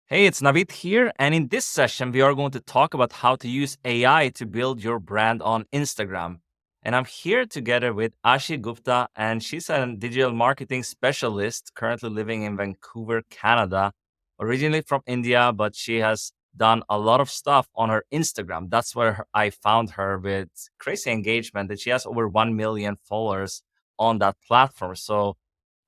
Hey, it's Navid here, and in this session, we are going to talk about how to use AI to build your brand on Instagram. And I'm here together with Aashi Gupta, and she's a digital marketing specialist currently living in Vancouver, Canada, originally from India, but she has done a lot of stuff on her Instagram. That's where I found her with crazy engagement, that she has over 1 million followers on that platform. So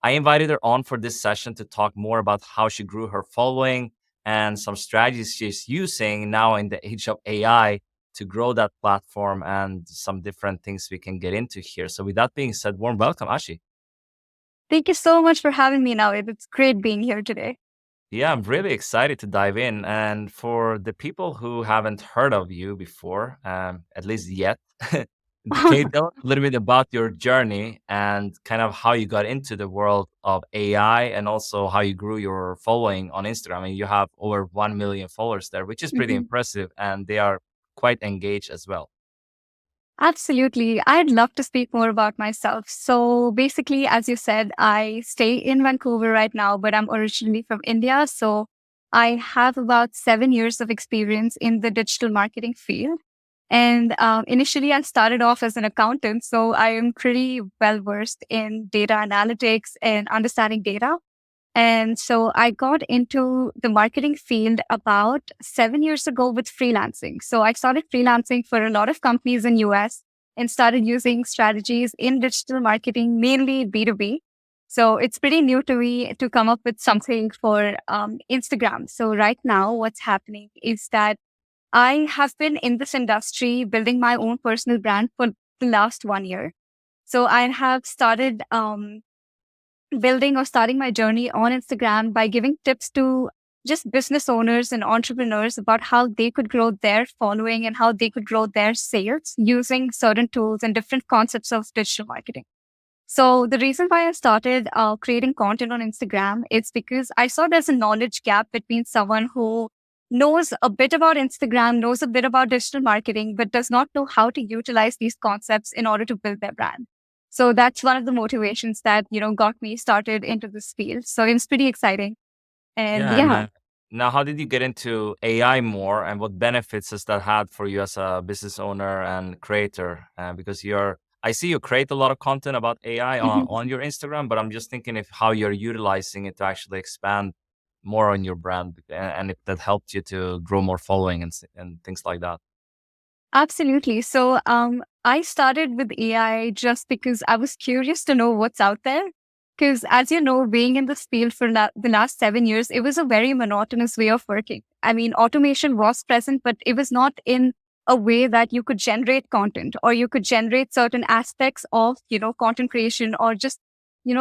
I invited her on for this session to talk more about how she grew her following and some strategies she's using now in the age of AI to grow that platform and some different things we can get into here. So, with that being said, warm welcome, Ashi. Thank you so much for having me, Navid. It's great being here today. Yeah, I'm really excited to dive in. And for the people who haven't heard of you before, at least yet, can you tell us a little bit about your journey and kind of how you got into the world of AI and also how you grew your following on Instagram? I mean, you have over 1 million followers there, which is pretty Mhm. impressive, and they are quite engaged as well. Absolutely. I'd love to speak more about myself. So, basically, as you said, I stay in Vancouver right now, but I'm originally from India. So, I have about 7 years of experience in the digital marketing field. And initially, I started off as an accountant. So, I am pretty well versed in data analytics and understanding data. And so I got into the marketing field about 7 years ago with freelancing. So I started freelancing for a lot of companies in US and started using strategies in digital marketing, mainly B2B. So it's pretty new to me to come up with something for Instagram. So right now, what's happening is that I have been in this industry building my own personal brand for the last 1 year. So I have started building or starting my journey on Instagram by giving tips to just business owners and entrepreneurs about how they could grow their following and how they could grow their sales using certain tools and different concepts of digital marketing. So the reason why I started creating content on Instagram is because I saw there's a knowledge gap between someone who knows a bit about Instagram, knows a bit about digital marketing, but does not know how to utilize these concepts in order to build their brand. So that's one of the motivations that, got me started into this field. So it was pretty exciting. And Yeah, and yeah. now how did you get into AI more, and what benefits has that had for you as a business owner and creator? Because I see you create a lot of content about AI on your Instagram, but I'm just thinking if how you're utilizing it to actually expand more on your brand, and if that helped you to grow more following and things like that. Absolutely. So I started with AI just because I was curious to know what's out there. Because as you know, being in this field for the last 7 years, it was a very monotonous way of working. I mean, automation was present, but it was not in a way that you could generate content or you could generate certain aspects of, content creation or just,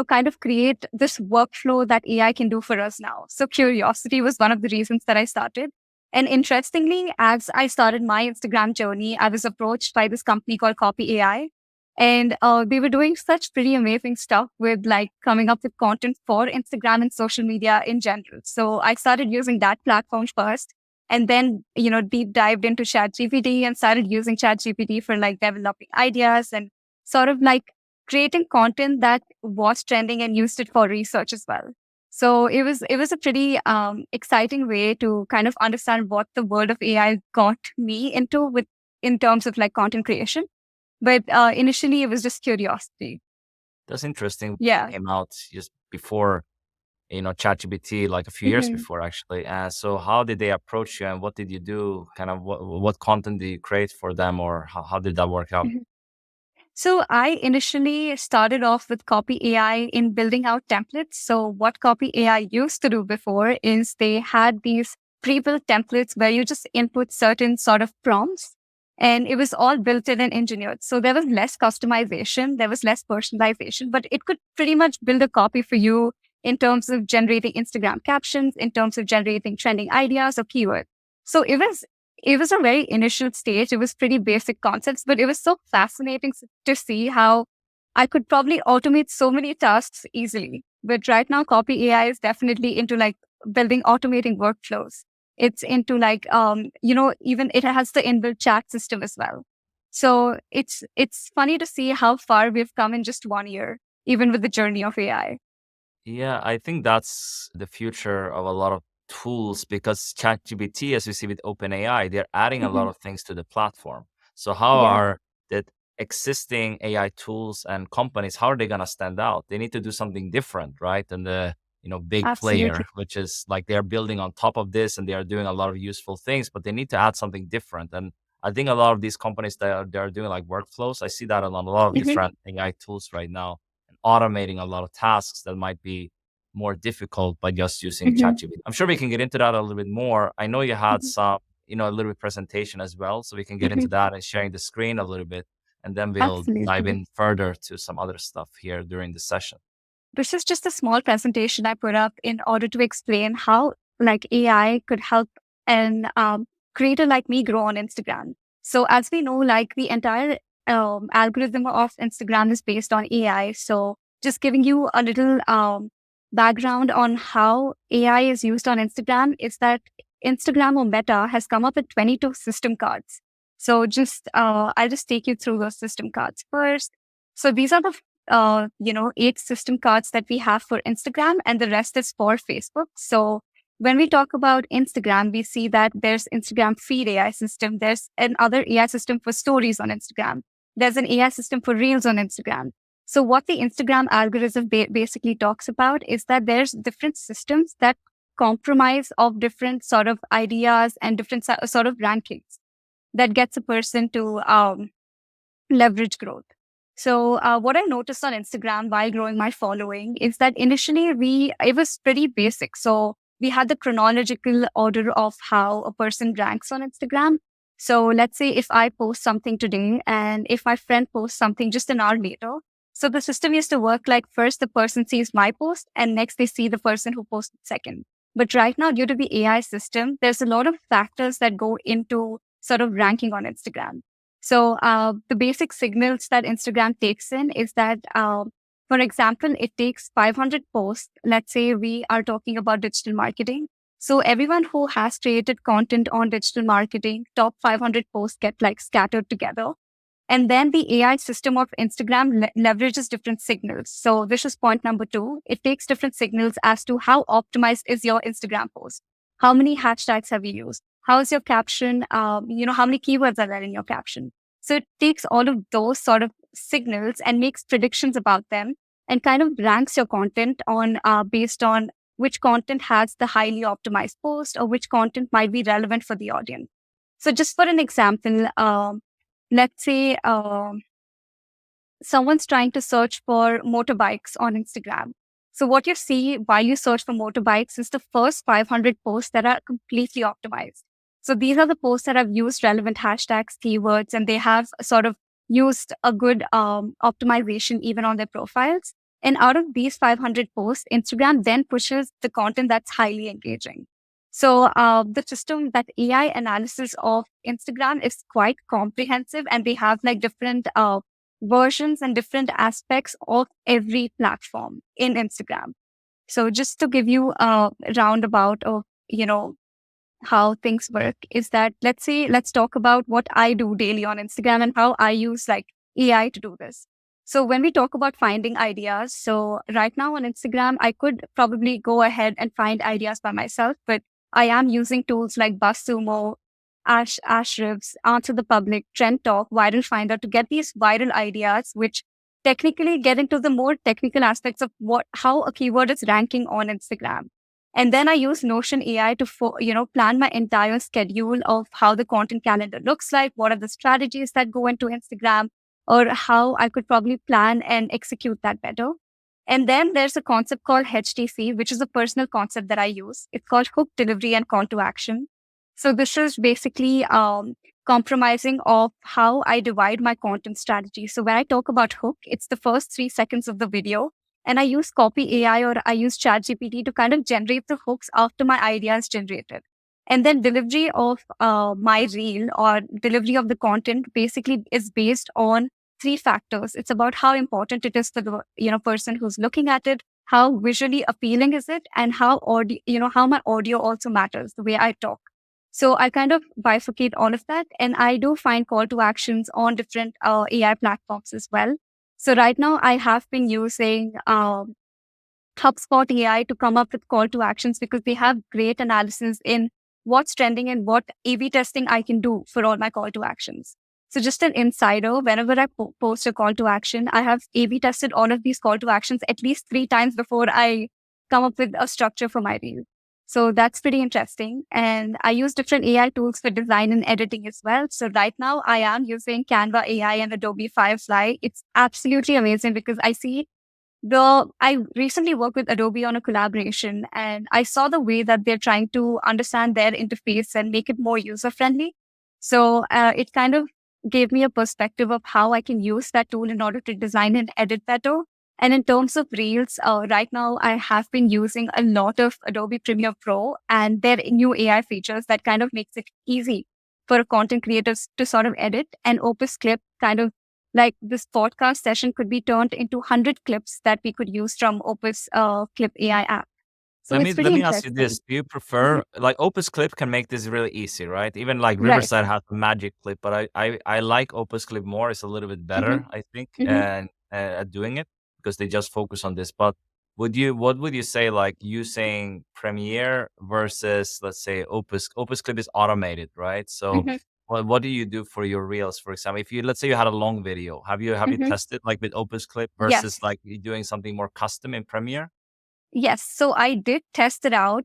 kind of create this workflow that AI can do for us now. So curiosity was one of the reasons that I started. And interestingly, as I started my Instagram journey, I was approached by this company called Copy AI. And they were doing such pretty amazing stuff with like coming up with content for Instagram and social media in general. So I started using that platform first and then, deep dived into ChatGPT and started using ChatGPT for like developing ideas and sort of like creating content that was trending and used it for research as well. So it was a pretty exciting way to kind of understand what the world of AI got me into with in terms of like content creation. But initially, it was just curiosity. That's interesting. Yeah. Came out just before ChatGPT, like a few years Mhm. before, actually. So how did they approach you, and what did you do? Kind of what content did you create for them, or how did that work out? Mhm. So I initially started off with Copy AI in building out templates. So what Copy AI used to do before is they had these pre-built templates where you just input certain sort of prompts and it was all built in and engineered. So there was less customization, there was less personalization, but it could pretty much build a copy for you in terms of generating Instagram captions, in terms of generating trending ideas or keywords. So it was a very initial stage. It was pretty basic concepts, but it was so fascinating to see how I could probably automate so many tasks easily. But right now, Copy AI is definitely into like building automating workflows. It's into like, even it has the inbuilt chat system as well. So it's funny to see how far we've come in just 1 year, even with the journey of AI. Yeah, I think that's the future of a lot of tools, because ChatGPT, as we see with OpenAI, they're adding a lot Mhm. of things to the platform. So how Yeah, are the existing AI tools and companies, how are they gonna stand out? They need to do something different, right? Than the big absolutely. player, which is like they're building on top of this and they are doing a lot of useful things, but they need to add something different. And I think a lot of these companies that they're doing like workflows, I see that on a lot of Mhm. different AI tools right now, and automating a lot of tasks that might be more difficult by just using Mhm. ChatGPT. I'm sure we can get into that a little bit more. I know you had Mhm. some, a little bit presentation as well, so we can get into Mhm. that and sharing the screen a little bit, and then we'll dive Absolutely. in further to some other stuff here during the session. This is just a small presentation I put up in order to explain how like AI could help an creator like me grow on Instagram. So as we know, like the entire algorithm of Instagram is based on AI. So just giving you a little background on how AI is used on Instagram is that Instagram or Meta has come up with 22 system cards. So just I'll just take you through those system cards first. So these are the 8 system cards that we have for Instagram, and the rest is for Facebook. So when we talk about Instagram, we see that there's Instagram feed AI system. There's another AI system for stories on Instagram. There's an AI system for reels on Instagram. So what the Instagram algorithm basically talks about is that there's different systems that compromise of different sort of ideas and different sort of rankings that gets a person to leverage growth. So what I noticed on Instagram while growing my following is that initially it was pretty basic. So we had the chronological order of how a person ranks on Instagram. So let's say if I post something today and if my friend posts something just an hour later, so the system used to work like first the person sees my post and next they see the person who posted second. But right now, due to the AI system, there's a lot of factors that go into sort of ranking on Instagram. So the basic signals that Instagram takes in is that, for example, it takes 500 posts. Let's say we are talking about digital marketing. So everyone who has created content on digital marketing, top 500 posts get like scattered together. And then the AI system of Instagram leverages different signals. So this is point number 2. It takes different signals as to how optimized is your Instagram post. How many hashtags have you used? How is your caption? How many keywords are there in your caption? So it takes all of those sort of signals and makes predictions about them and kind of ranks your content on based on which content has the highly optimized post or which content might be relevant for the audience. So just for an example, let's say someone's trying to search for motorbikes on Instagram. So what you see while you search for motorbikes is the first 500 posts that are completely optimized. So these are the posts that have used relevant hashtags, keywords, and they have sort of used a good optimization even on their profiles. And out of these 500 posts, Instagram then pushes the content that's highly engaging. So the system that AI analysis of Instagram is quite comprehensive, and they have like different versions and different aspects of every platform in Instagram. So just to give you a roundabout of, how things work is that let's talk about what I do daily on Instagram and how I use like AI to do this. So when we talk about finding ideas, so right now on Instagram, I could probably go ahead and find ideas by myself, but I am using tools like BuzzSumo, Ahrefs, Answer the Public, Trend Talk, Viral Finder to get these viral ideas, which technically get into the more technical aspects of how a keyword is ranking on Instagram. And then I use Notion AI to, plan my entire schedule of how the content calendar looks like, what are the strategies that go into Instagram, or how I could probably plan and execute that better. And then there's a concept called HTC, which is a personal concept that I use. It's called hook, delivery, and call to action. So this is basically compromising of how I divide my content strategy. So when I talk about hook, it's the first 3 seconds of the video, and I use copy AI or I use ChatGPT to kind of generate the hooks after my idea is generated. And then delivery of my reel or delivery of the content basically is based on 3 factors. It's about how important it is for the person who's looking at it, how visually appealing is it, and how my audio also matters, the way I talk. So I kind of bifurcate all of that, and I do find call to actions on different AI platforms as well. So right now, I have been using HubSpot AI to come up with call to actions because they have great analysis in what's trending and what A/B testing I can do for all my call to actions. So just an insider, whenever I post a call to action, I have A/B tested all of these call to actions at least 3 times before I come up with a structure for my reel. So that's pretty interesting. And I use different AI tools for design and editing as well. So right now I am using Canva AI and Adobe Firefly. It's absolutely amazing because I recently worked with Adobe on a collaboration and I saw the way that they're trying to understand their interface and make it more user friendly. So it kind of gave me a perspective of how I can use that tool in order to design and edit better. And in terms of Reels, right now I have been using a lot of Adobe Premiere Pro and their new AI features that kind of makes it easy for content creators to sort of edit. And Opus Clip kind of like this podcast session could be turned into 100 clips that we could use from Opus Clip AI app. So it's Let pretty me ask you interesting. this: do you Mhm. prefer like Opus Clip can make this really easy, right? Even like Right. Riverside has a magic clip, but I like Opus Clip more. It's a little bit Hmm. better, I think, Hmm. and at doing it because they just focus on this. But what would you say like using Premiere versus let's say Opus Clip is automated, right? So Hmm. what do you do for your reels, for example? If you let's say you had a long video, have you Hmm. tested like with Opus Clip versus Yes. like you doing something more custom in Premiere? Yes, so I did test it out.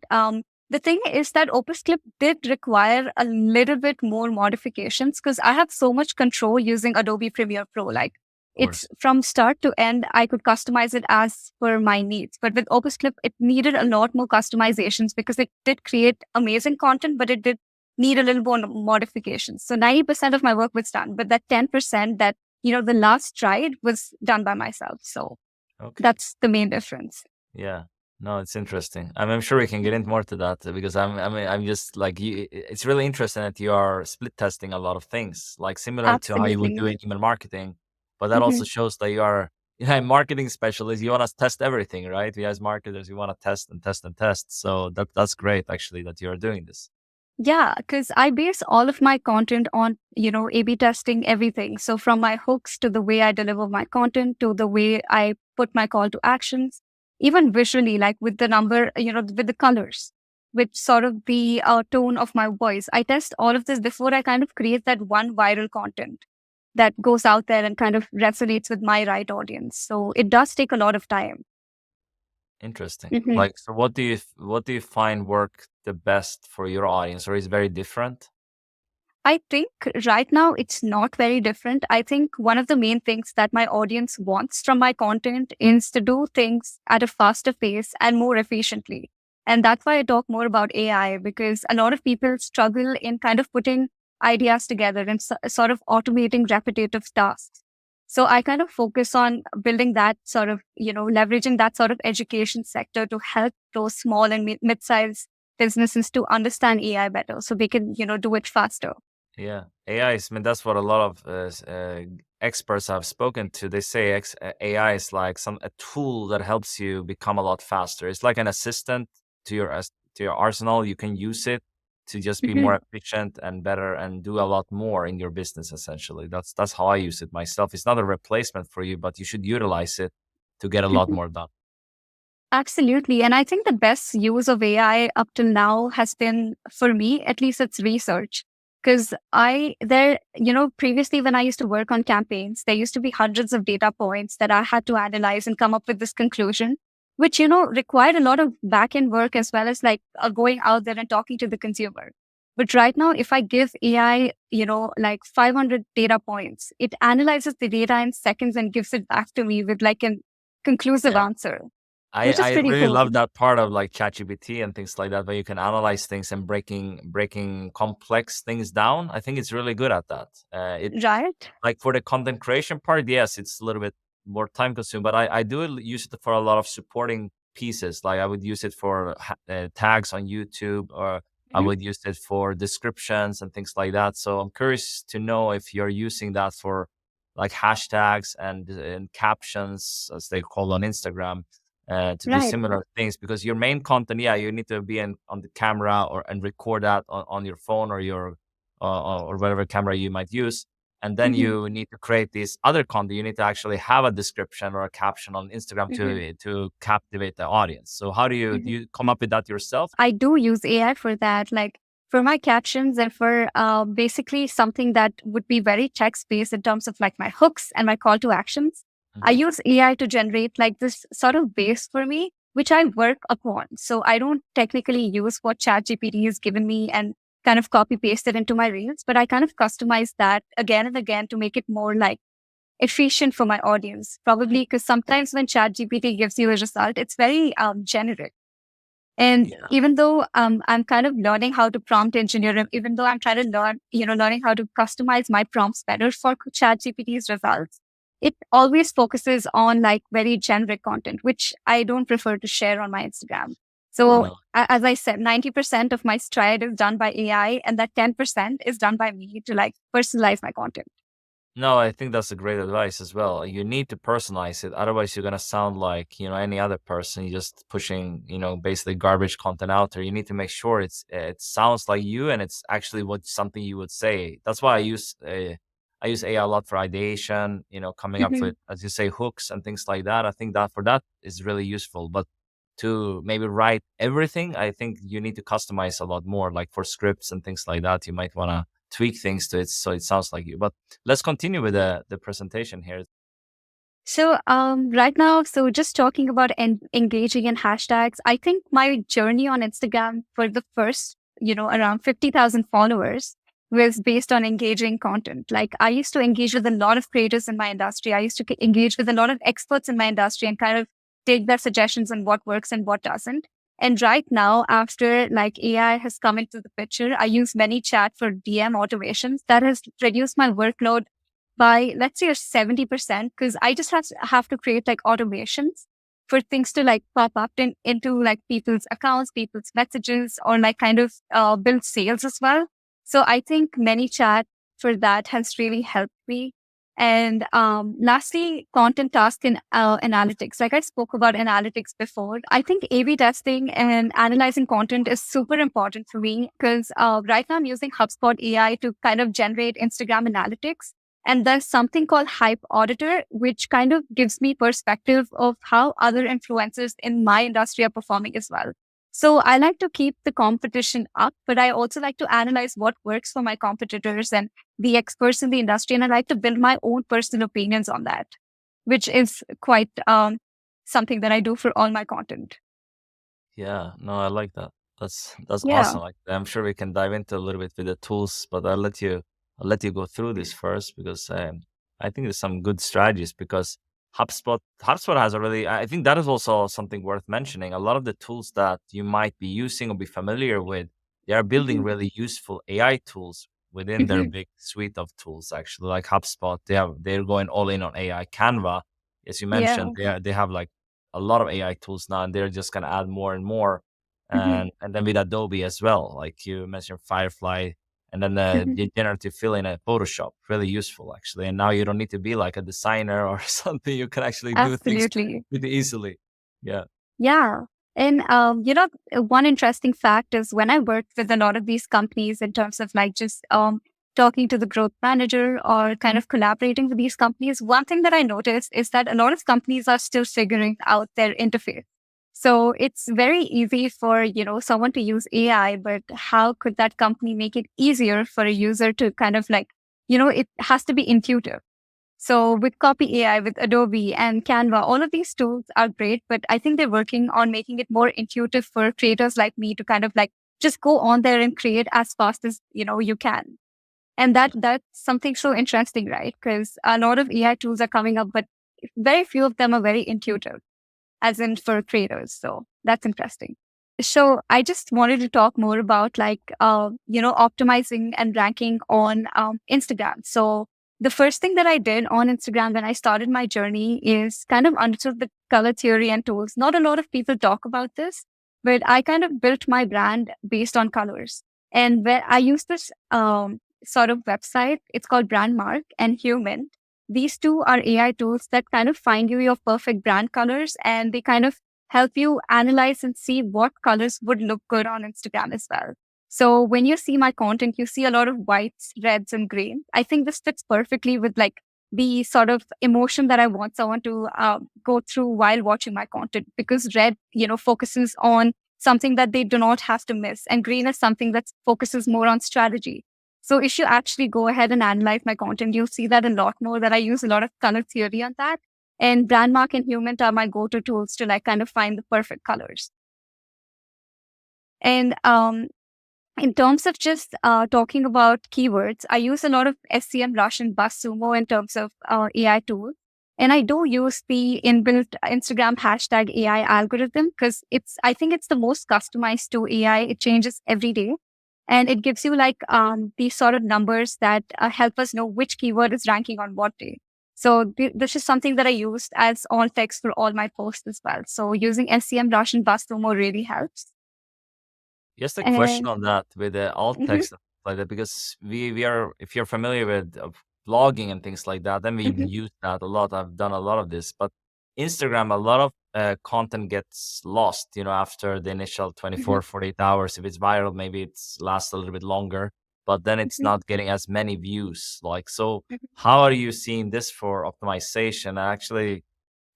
The thing is that Opus Clip did require a little bit more modifications because I have so much control using Adobe Premiere Pro. Like Of it's course. from start to end, I could customize it as per my needs. But with Opus Clip, it needed a lot more customizations because it did create amazing content, but it did need a little more modifications. So 90% of my work was done, but that 10% that, the last stride was done by myself. So Okay. that's the main difference. Yeah. No, it's interesting. I'm sure we can get into more to that because I'm just like you. It's really interesting that you are split testing a lot of things, like similar to how you would do Absolutely. in email marketing. But that also Mhm. shows that you are, a marketing specialist. You want to test everything, right? We as marketers, we want to test and test and test. So that's great, actually, that you are doing this. Yeah, because I base all of my content on, A/B testing everything. So from my hooks to the way I deliver my content to the way I put my call to actions, even visually, like with the number, with the colors, with sort of the tone of my voice. I test all of this before I kind of create that one viral content that goes out there and kind of resonates with my right audience. So it does take a lot of time. Interesting. Mhm. Like, so what do you find work the best for your audience, or is very different? I think right now it's not very different. I think one of the main things that my audience wants from my content is to do things at a faster pace and more efficiently. And that's why I talk more about AI because a lot of people struggle in kind of putting ideas together and sort of automating repetitive tasks. So I kind of focus on building that sort of, leveraging that sort of education sector to help those small and mid-sized businesses to understand AI better so they can, do it faster. Yeah, AI is. I mean, that's what a lot of experts I've spoken to. They say AI is like a tool that helps you become a lot faster. It's like an assistant to to your arsenal. You can use it to just be more Mhm. efficient and better and do a lot more in your business. Essentially, that's how I use it myself. It's not a replacement for you, but you should utilize it to get a lot Mhm. more done. Absolutely. And I think the best use of AI up till now has been, for me, at least it's research. Because previously when I used to work on campaigns, there used to be hundreds of data points that I had to analyze and come up with this conclusion, which, required a lot of back end work as well as like going out there and talking to the consumer. But right now, if I give AI, like 500 data points, it analyzes the data in seconds and gives it back to me with like a conclusive Yeah. answer, I which is I pretty really cool. love that part of like ChatGPT and things like that, where you can analyze things and breaking complex things down. I think it's really good at that. It Right? like for the content creation part, yes, it's a little bit more time consuming, but I do use it for a lot of supporting pieces. Like I would use it for tags on YouTube, or I Mhm. would use it for descriptions and things like that. So I'm curious to know if you're using that for like hashtags and captions, as they call on Instagram, to do Right. similar things. Because your main content, yeah, you need to be on the camera or and record that on your phone or your or whatever camera you might use, and then Hmm. you need to create this other content. You need to actually have a description or a caption on Instagram Hmm. to captivate the audience. So how do you come up with that yourself? I do use AI for that, like for my captions and for basically something that would be very text based in terms of like my hooks and my call to actions. I Mhm. use AI to generate like this sort of base for me, which I work upon. So I don't technically use what ChatGPT has given me and kind of copy paste it into my reels, but I kind of customize that again and again to make it more like efficient for my audience. Probably because sometimes when ChatGPT gives you a result, it's very generic. And Yeah. even though I'm kind of learning how to prompt engineer, and even though I'm trying to learn, learning how to customize my prompts better for ChatGPT's results, it always focuses on like very generic content, which I don't prefer to share on my Instagram. So No. as I said, 90% of my stride is done by AI, and that 10% is done by me to like personalize my content. No, I think that's a great advice as well. You need to personalize it. Otherwise, you're gonna sound like, any other person. You're just pushing, basically garbage content out there. You need to make sure it sounds like you and it's actually what something you would say. That's why I use AI a lot for ideation, coming up with, as you say, hooks and things like that. I think that for that is really useful. But to maybe write everything, I think you need to customize a lot more. Like for scripts and things like that, you might wanna tweak things to it so it sounds like you. But let's continue with the presentation here. So right now, so just talking about engaging in hashtags, I think my journey on Instagram for the first, around 50,000 followers was based on engaging content. Like I used to engage with a lot of creators in my industry. I used to engage with a lot of experts in my industry and kind of take their suggestions on what works and what doesn't. And right now, after like AI has come into the picture, I use ManyChat for DM automations. That has reduced my workload by let's say a 70%, because I just have to create like automations for things to like pop up into like people's accounts, people's messages, or like kind of build sales as well. So I think ManyChat for that has really helped me. And lastly, content task and analytics. Like I spoke about analytics before. I think A/B testing and analyzing content is super important for me because right now I'm using HubSpot AI to kind of generate Instagram analytics, and there's something called Hype Auditor, which kind of gives me perspective of how other influencers in my industry are performing as well. So I like to keep the competition up, but I also like to analyze what works for my competitors and the experts in the industry. And I like to build my own personal opinions on that, which is quite something that I do for all my content. Yeah, no, I like that. That's Yeah. awesome. Like I'm sure we can dive into a little bit with the tools, but I'll let you go through this first because I think there's some good strategies because HubSpot has a really I think that is also something worth mentioning. A lot of the tools that you might be using or be familiar with, they are building Mhm. really useful AI tools within their Mhm. big suite of tools actually. Like HubSpot, they're going all in on AI. Canva, as you mentioned, Yeah. they have like a lot of AI tools now, and they're just gonna add more and more. Mhm. And then with Adobe as well, like you mentioned Firefly, and then Mhm. the generative fill in at Photoshop, really useful actually. And now you don't need to be like a designer or something. You can actually do things Absolutely. pretty easily. Yeah. Yeah. And, one interesting fact is when I worked with a lot of these companies in terms of like just talking to the growth manager or kind of collaborating with these companies, one thing that I noticed is that a lot of companies are still figuring out their interface. So it's very easy for, someone to use AI, but how could that company make it easier for a user to kind of like, it has to be intuitive. So with Copy AI, with Adobe and Canva, all of these tools are great, but I think they're working on making it more intuitive for creators like me to kind of like just go on there and create as fast as you can. And that's something so interesting, right? Because a lot of AI tools are coming up, but very few of them are very intuitive, as in for creators. So that's interesting. So I just wanted to talk more about like optimizing and ranking on Instagram. So the first thing that I did on Instagram when I started my journey is kind of understood the color theory and tools. Not a lot of people talk about this, but I kind of built my brand based on colors. And where I use this sort of website, it's called Brandmark and Human. These two are AI tools that kind of find you your perfect brand colors, and they kind of help you analyze and see what colors would look good on Instagram as well. So when you see my content, you see a lot of whites, reds, and greens. I think this fits perfectly with like the sort of emotion that I want someone to go through while watching my content, because red, focuses on something that they do not have to miss, and green is something that focuses more on strategy. So if you actually go ahead and analyze my content, you'll see that a lot more, that I use a lot of color theory on that. And Brandmark and Human are my go-to tools to like kind of find the perfect colors. And in terms of just talking about keywords, I use a lot of SCM Rush and BuzzSumo in terms of AI tools. And I do use the inbuilt Instagram hashtag AI algorithm, because I think it's the most customized to AI. It changes every day. And it gives you like these sort of numbers that help us know which keyword is ranking on what day. So this is something that I used as alt text for all my posts as well. So using SCM Rush and BuzzSumo really helps. Just a question And on that with the alt mhm, text and stuff like that, because we are, if you're familiar with vlogging and things like that, then we mhm, use that a lot. I've done a lot of this, but Instagram, a lot of content gets lost, after the initial mhm, 24, 48 hours. If it's viral, maybe it's lasts a little bit longer, but then it's mhm. not getting as many views. Like, so Mhm. how are you seeing this for optimization? Actually,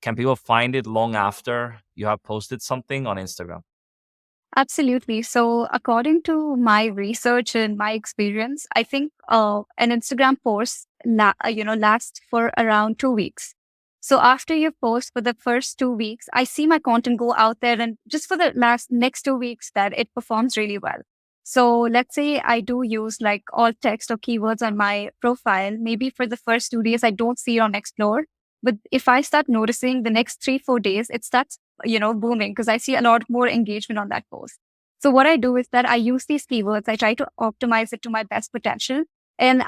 can people find it long after you have posted something on Instagram? Absolutely. So, according to my research and my experience, I think an Instagram post, lasts for around 2 weeks. So, after you post for the first 2 weeks, I see my content go out there, and just for the last next 2 weeks, that it performs really well. So, let's say I do use like alt text or keywords on my profile. Maybe for the first 2 days, I don't see it on Explore. But if I start noticing the next 3, 4 days, it starts booming, because I see a lot more engagement on that post. So what I do is that I use these keywords, I try to optimize it to my best potential. And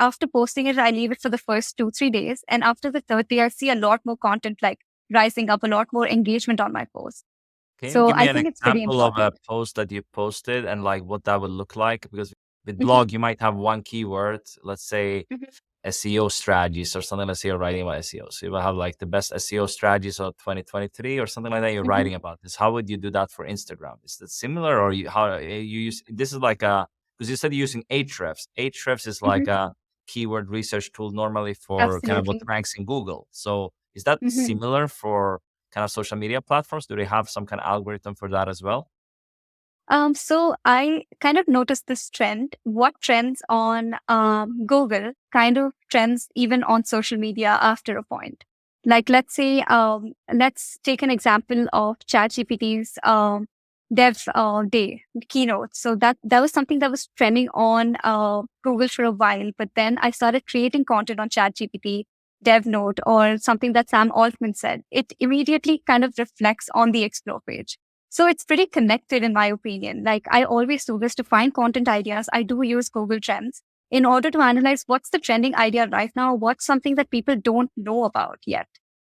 after posting it, I leave it for the first 2, 3 days. And after the third day, I see a lot more content like rising up, a lot more engagement on my post. Can you So give me I an think it's pretty example of a important. post that you posted and like what that would look like? Because with Mhm, blog, you might have one keyword, let's say mhm, SEO strategies or something. Let's say you're writing about SEO. So you will have like the best SEO strategies of 2023 or something like that. You're mhm. writing about this. How would you do that for Instagram? Is that similar, or you use this is like a, because you said you're using Ahrefs. Ahrefs is Mhm. like a keyword research tool normally for kind of what Absolutely. ranks in Google. So is that Mhm. similar for kind of social media platforms? Do they have some kind of algorithm for that as well? So I kind of noticed this trend. What trends on Google kind of trends even on social media after a point. Like let's take an example of ChatGPT's Dev Day keynote. So that was something that was trending on Google for a while, but then I started creating content on ChatGPT Dev Note or something that Sam Altman said. It immediately kind of reflects on the explore page. So it's pretty connected in my opinion. Like I always do this to find content ideas. I do use Google Trends in order to analyze what's the trending idea right now, what's something that people don't know about yet.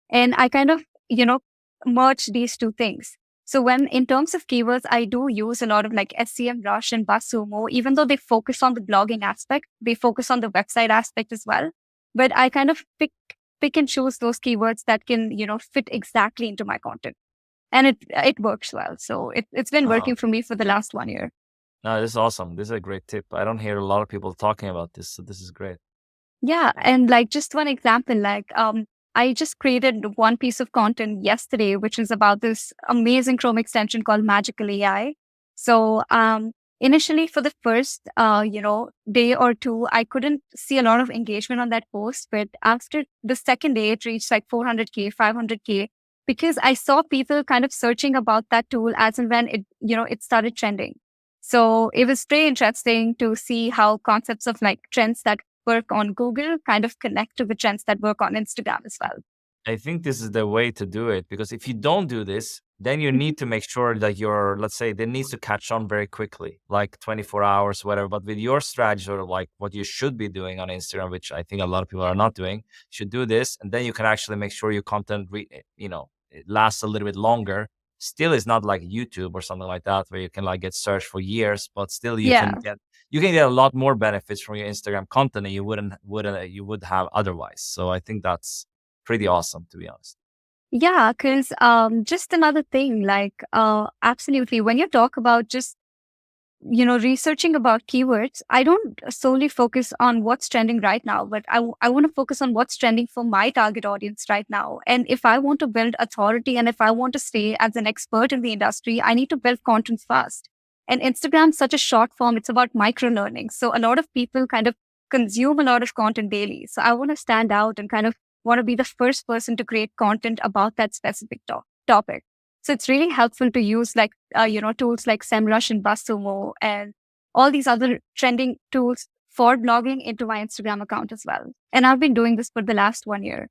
And I kind of, merge these two things. So when in terms of keywords, I do use a lot of like SCM Rush and BuzzSumo, even though they focus on the blogging aspect, they focus on the website aspect as well. But I kind of pick and choose those keywords that can, fit exactly into my content, and it works well. So it's been Uh, working for me for the last 1 year. no, this is awesome. This is a great tip. I don't hear a lot of people talking about this, so this is great. Yeah, and like just one example, like I just created one piece of content yesterday, which is about this amazing Chrome extension called Magical AI. So initially for the first day or two, I couldn't see a lot of engagement on that post, but after the second day, it reached like 400K, 500K, because I saw people kind of searching about that tool as and when it started trending. So it was pretty interesting to see how concepts of like trends that work on Google kind of connect to the trends that work on Instagram as well. I think this is the way to do it, because if you don't do this, then you Mhm. need to make sure that your, let's say, that needs to catch on very quickly, like 24 hours, whatever. But with your strategy, or like what you should be doing on Instagram, which I think a lot of people are not doing, you should do this, and then you can actually make sure your content, it lasts a little bit longer. Still, is not like YouTube or something like that where you can like get searched for years, but still Yeah. you can get a lot more benefits from your Instagram content than you would have otherwise. So I think that's pretty awesome, to be honest. Yeah, because just another thing, like absolutely, when you talk about just researching about keywords, I don't solely focus on what's trending right now, but I want to focus on what's trending for my target audience right now. And if I want to build authority and if I want to stay as an expert in the industry, I need to build content fast. And Instagram's such a short form, it's about micro learning. So a lot of people kind of consume a lot of content daily. So I want to stand out and kind of want to be the first person to create content about that specific topic. So it's really helpful to use like, tools like SEMrush and BuzzSumo and all these other trending tools for blogging into my Instagram account as well. And I've been doing this for the last 1 year.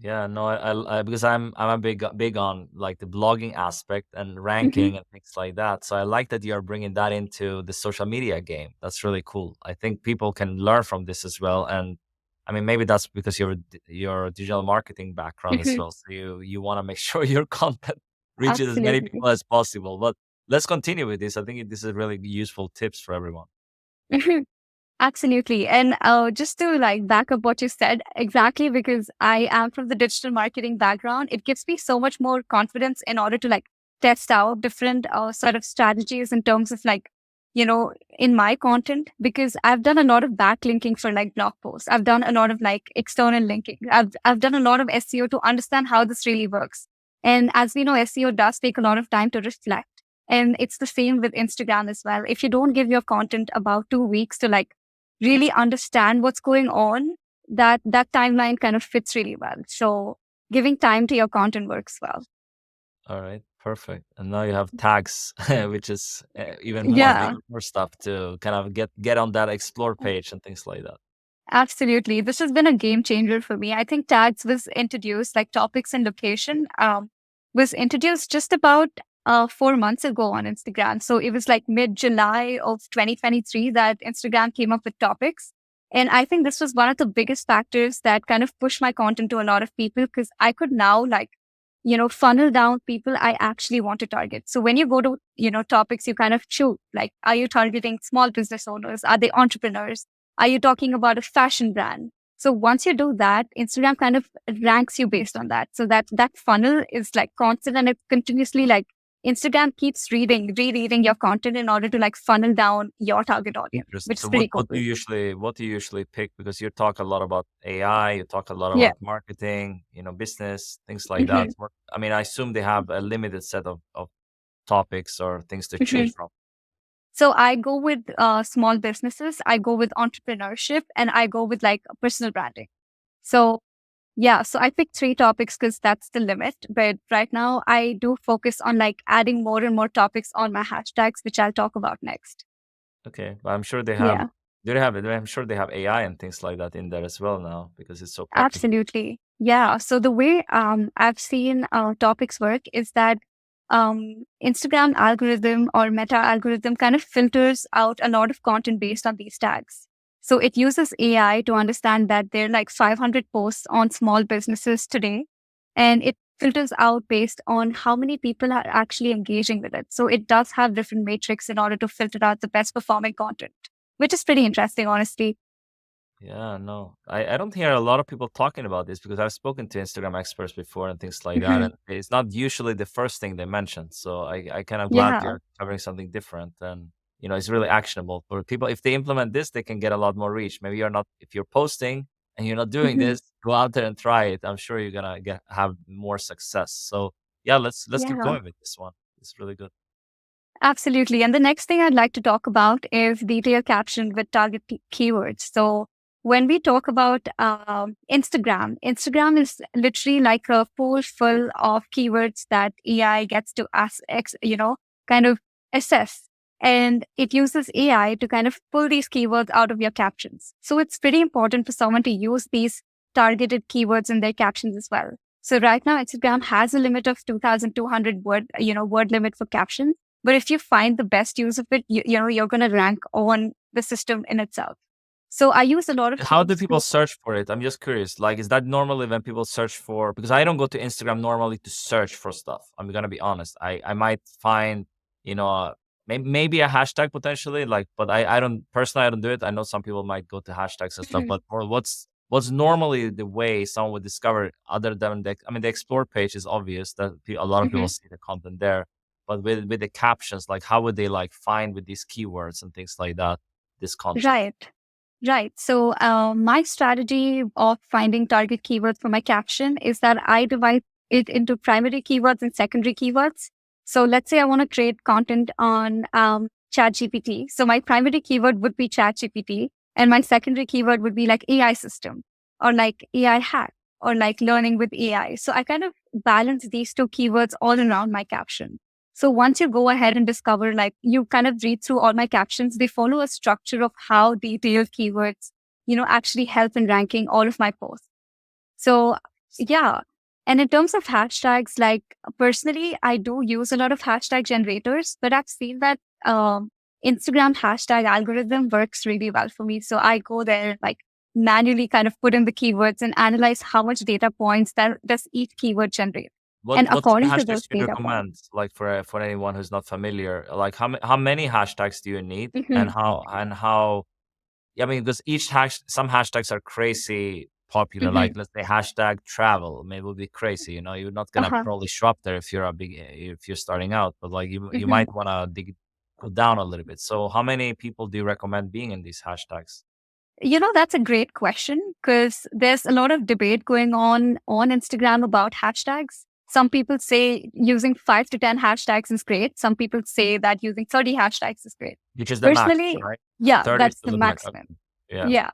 Yeah, no, because I'm a big on like the blogging aspect and Mhm. ranking and things like that. So I like that you're bringing that into the social media game. That's really cool. I think people can learn from this as well. And I mean, maybe that's because your digital marketing background as Mhm. well. So you want to make sure your content reaches as many Absolutely. people as possible. But let's continue with this. I think this is really useful tips for everyone. Mhm. Absolutely. And just to like back up what you said, exactly because I am from the digital marketing background, it gives me so much more confidence in order to like test out different sort of strategies in terms of like, in my content, because I've done a lot of backlinking for like blog posts. I've done a lot of like external linking. I've done a lot of SEO to understand how this really works. And as we know, SEO does take a lot of time to reflect. And it's the same with Instagram as well. If you don't give your content about 2 weeks to like really understand what's going on, that timeline kind of fits really well. So giving time to your content works well. All right, perfect. And now you have tags, which is even more Yeah, big, more stuff to kind of get on that explore page and things like that. absolutely. This has been a game changer for me. I think tags was introduced, like topics and location, was introduced just about 4 months ago on Instagram. So it was like mid July of 2023 that Instagram came up with topics. And I think this was one of the biggest factors that kind of pushed my content to a lot of people because I could now like, funnel down people I actually want to target. So when you go to, topics, you kind of choose like, are you targeting small business owners? Are they entrepreneurs? Are you talking about a fashion brand? So once you do that, Instagram kind of ranks you based on that. So that funnel is like constant and it continuously like Instagram keeps rereading your content in order to like funnel down your target audience, Interesting. which So is pretty cool. what do you usually pick? Because you talk a lot about AI, you talk a lot Yeah. about marketing, business, things like that. Mhm. I mean, I assume they have a limited set of topics or things to choose Mhm. from. So I go with small businesses, I go with entrepreneurship, and I go with like personal branding. So yeah, so I picked three topics because that's the limit. But right now, I do focus on like adding more and more topics on my hashtags, which I'll talk about next. Okay, but I'm sure they have. Yeah, Do they have it? I'm sure they have AI and things like that in there as well now because it's so practical. absolutely. Yeah. So the way I've seen topics work is that Instagram algorithm or Meta algorithm kind of filters out a lot of content based on these tags. So it uses AI to understand that there are like 500 posts on small businesses today, and it filters out based on how many people are actually engaging with it. So it does have different metrics in order to filter out the best performing content, which is pretty interesting, honestly. Yeah, no, I don't hear a lot of people talking about this because I've spoken to Instagram experts before and things like that, Mhm. and it's not usually the first thing they mention. So I kind of glad Yeah. you're covering something different, and it's really actionable for people. If they implement this, they can get a lot more reach. Maybe you're not if you're posting and you're not doing Mhm. this, go out there and try it. I'm sure you're gonna have more success. So yeah, let's keep Yeah. going with this one. It's really good. Absolutely. And the next thing I'd like to talk about is detailed caption with target keywords. So when we talk about Instagram is literally like a pool full of keywords that AI gets to kind of assess. And it uses AI to kind of pull these keywords out of your captions. So it's pretty important for someone to use these targeted keywords in their captions as well. So right now, Instagram has a limit of 2,200 word limit for captions, but if you find the best use of it, you're going to rank on the system in itself. So I use a lot of How do tools people to. search for it? I'm just curious. Like, is that normally when people search for? Because I don't go to Instagram normally to search for stuff. I'm gonna be honest. I might find, maybe a hashtag potentially. Like, but I don't personally. I don't do it. I know some people might go to hashtags and stuff. But or what's normally the way someone would discover other than the? I mean, the explore page is obvious that a lot of people see the content there. but with the captions, like how would they like find with these keywords and things like that, this content? Right. Right. So, my strategy of finding target keywords for my caption is that I divide it into primary keywords and secondary keywords. So, let's say I want to create content on ChatGPT. So, my primary keyword would be ChatGPT, and my secondary keyword would be like AI system or like AI hack or like learning with AI. So, I kind of balance these two keywords all around my caption. So once you go ahead and discover, like you kind of read through all my captions, they follow a structure of how detailed keywords, actually help in ranking all of my posts. So yeah. And in terms of hashtags, like personally, I do use a lot of hashtag generators, but I've seen that Instagram hashtag algorithm works really well for me. So I go there, like manually kind of put in the keywords and analyze how much data points that does each keyword generate. And What sort of according to hashtags those do you data points. recommend? Like for anyone who's not familiar, like how many hashtags do you need, and Mhm, how? Yeah, I mean, because some hashtags are crazy popular. mhm. Like let's say hashtag travel, maybe will be crazy. You're not gonna Uh-huh. probably show up there if you're if you're starting out, but like you Mhm. might wanna go down a little bit. So how many people do you recommend being in these hashtags? That's a great question because there's a lot of debate going on Instagram about hashtags. Some people say using 5 to 10 hashtags is great. Some people say that using 30 hashtags is great. Which is the max, Personally, right? yeah, 30 is that's the still the max. maximum. Yeah. Yeah.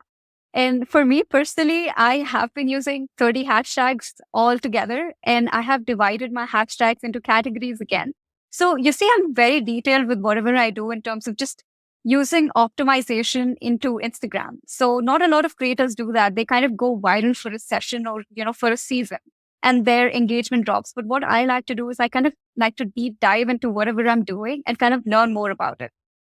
And for me personally, I have been using 30 hashtags altogether, and I have divided my hashtags into categories again. So you see, I'm very detailed with whatever I do in terms of just using optimization into Instagram. So not a lot of creators do that. They kind of go viral for a session or, for a season and their engagement drops. But what I like to do is I kind of like to deep dive into whatever I'm doing and kind of learn more about it.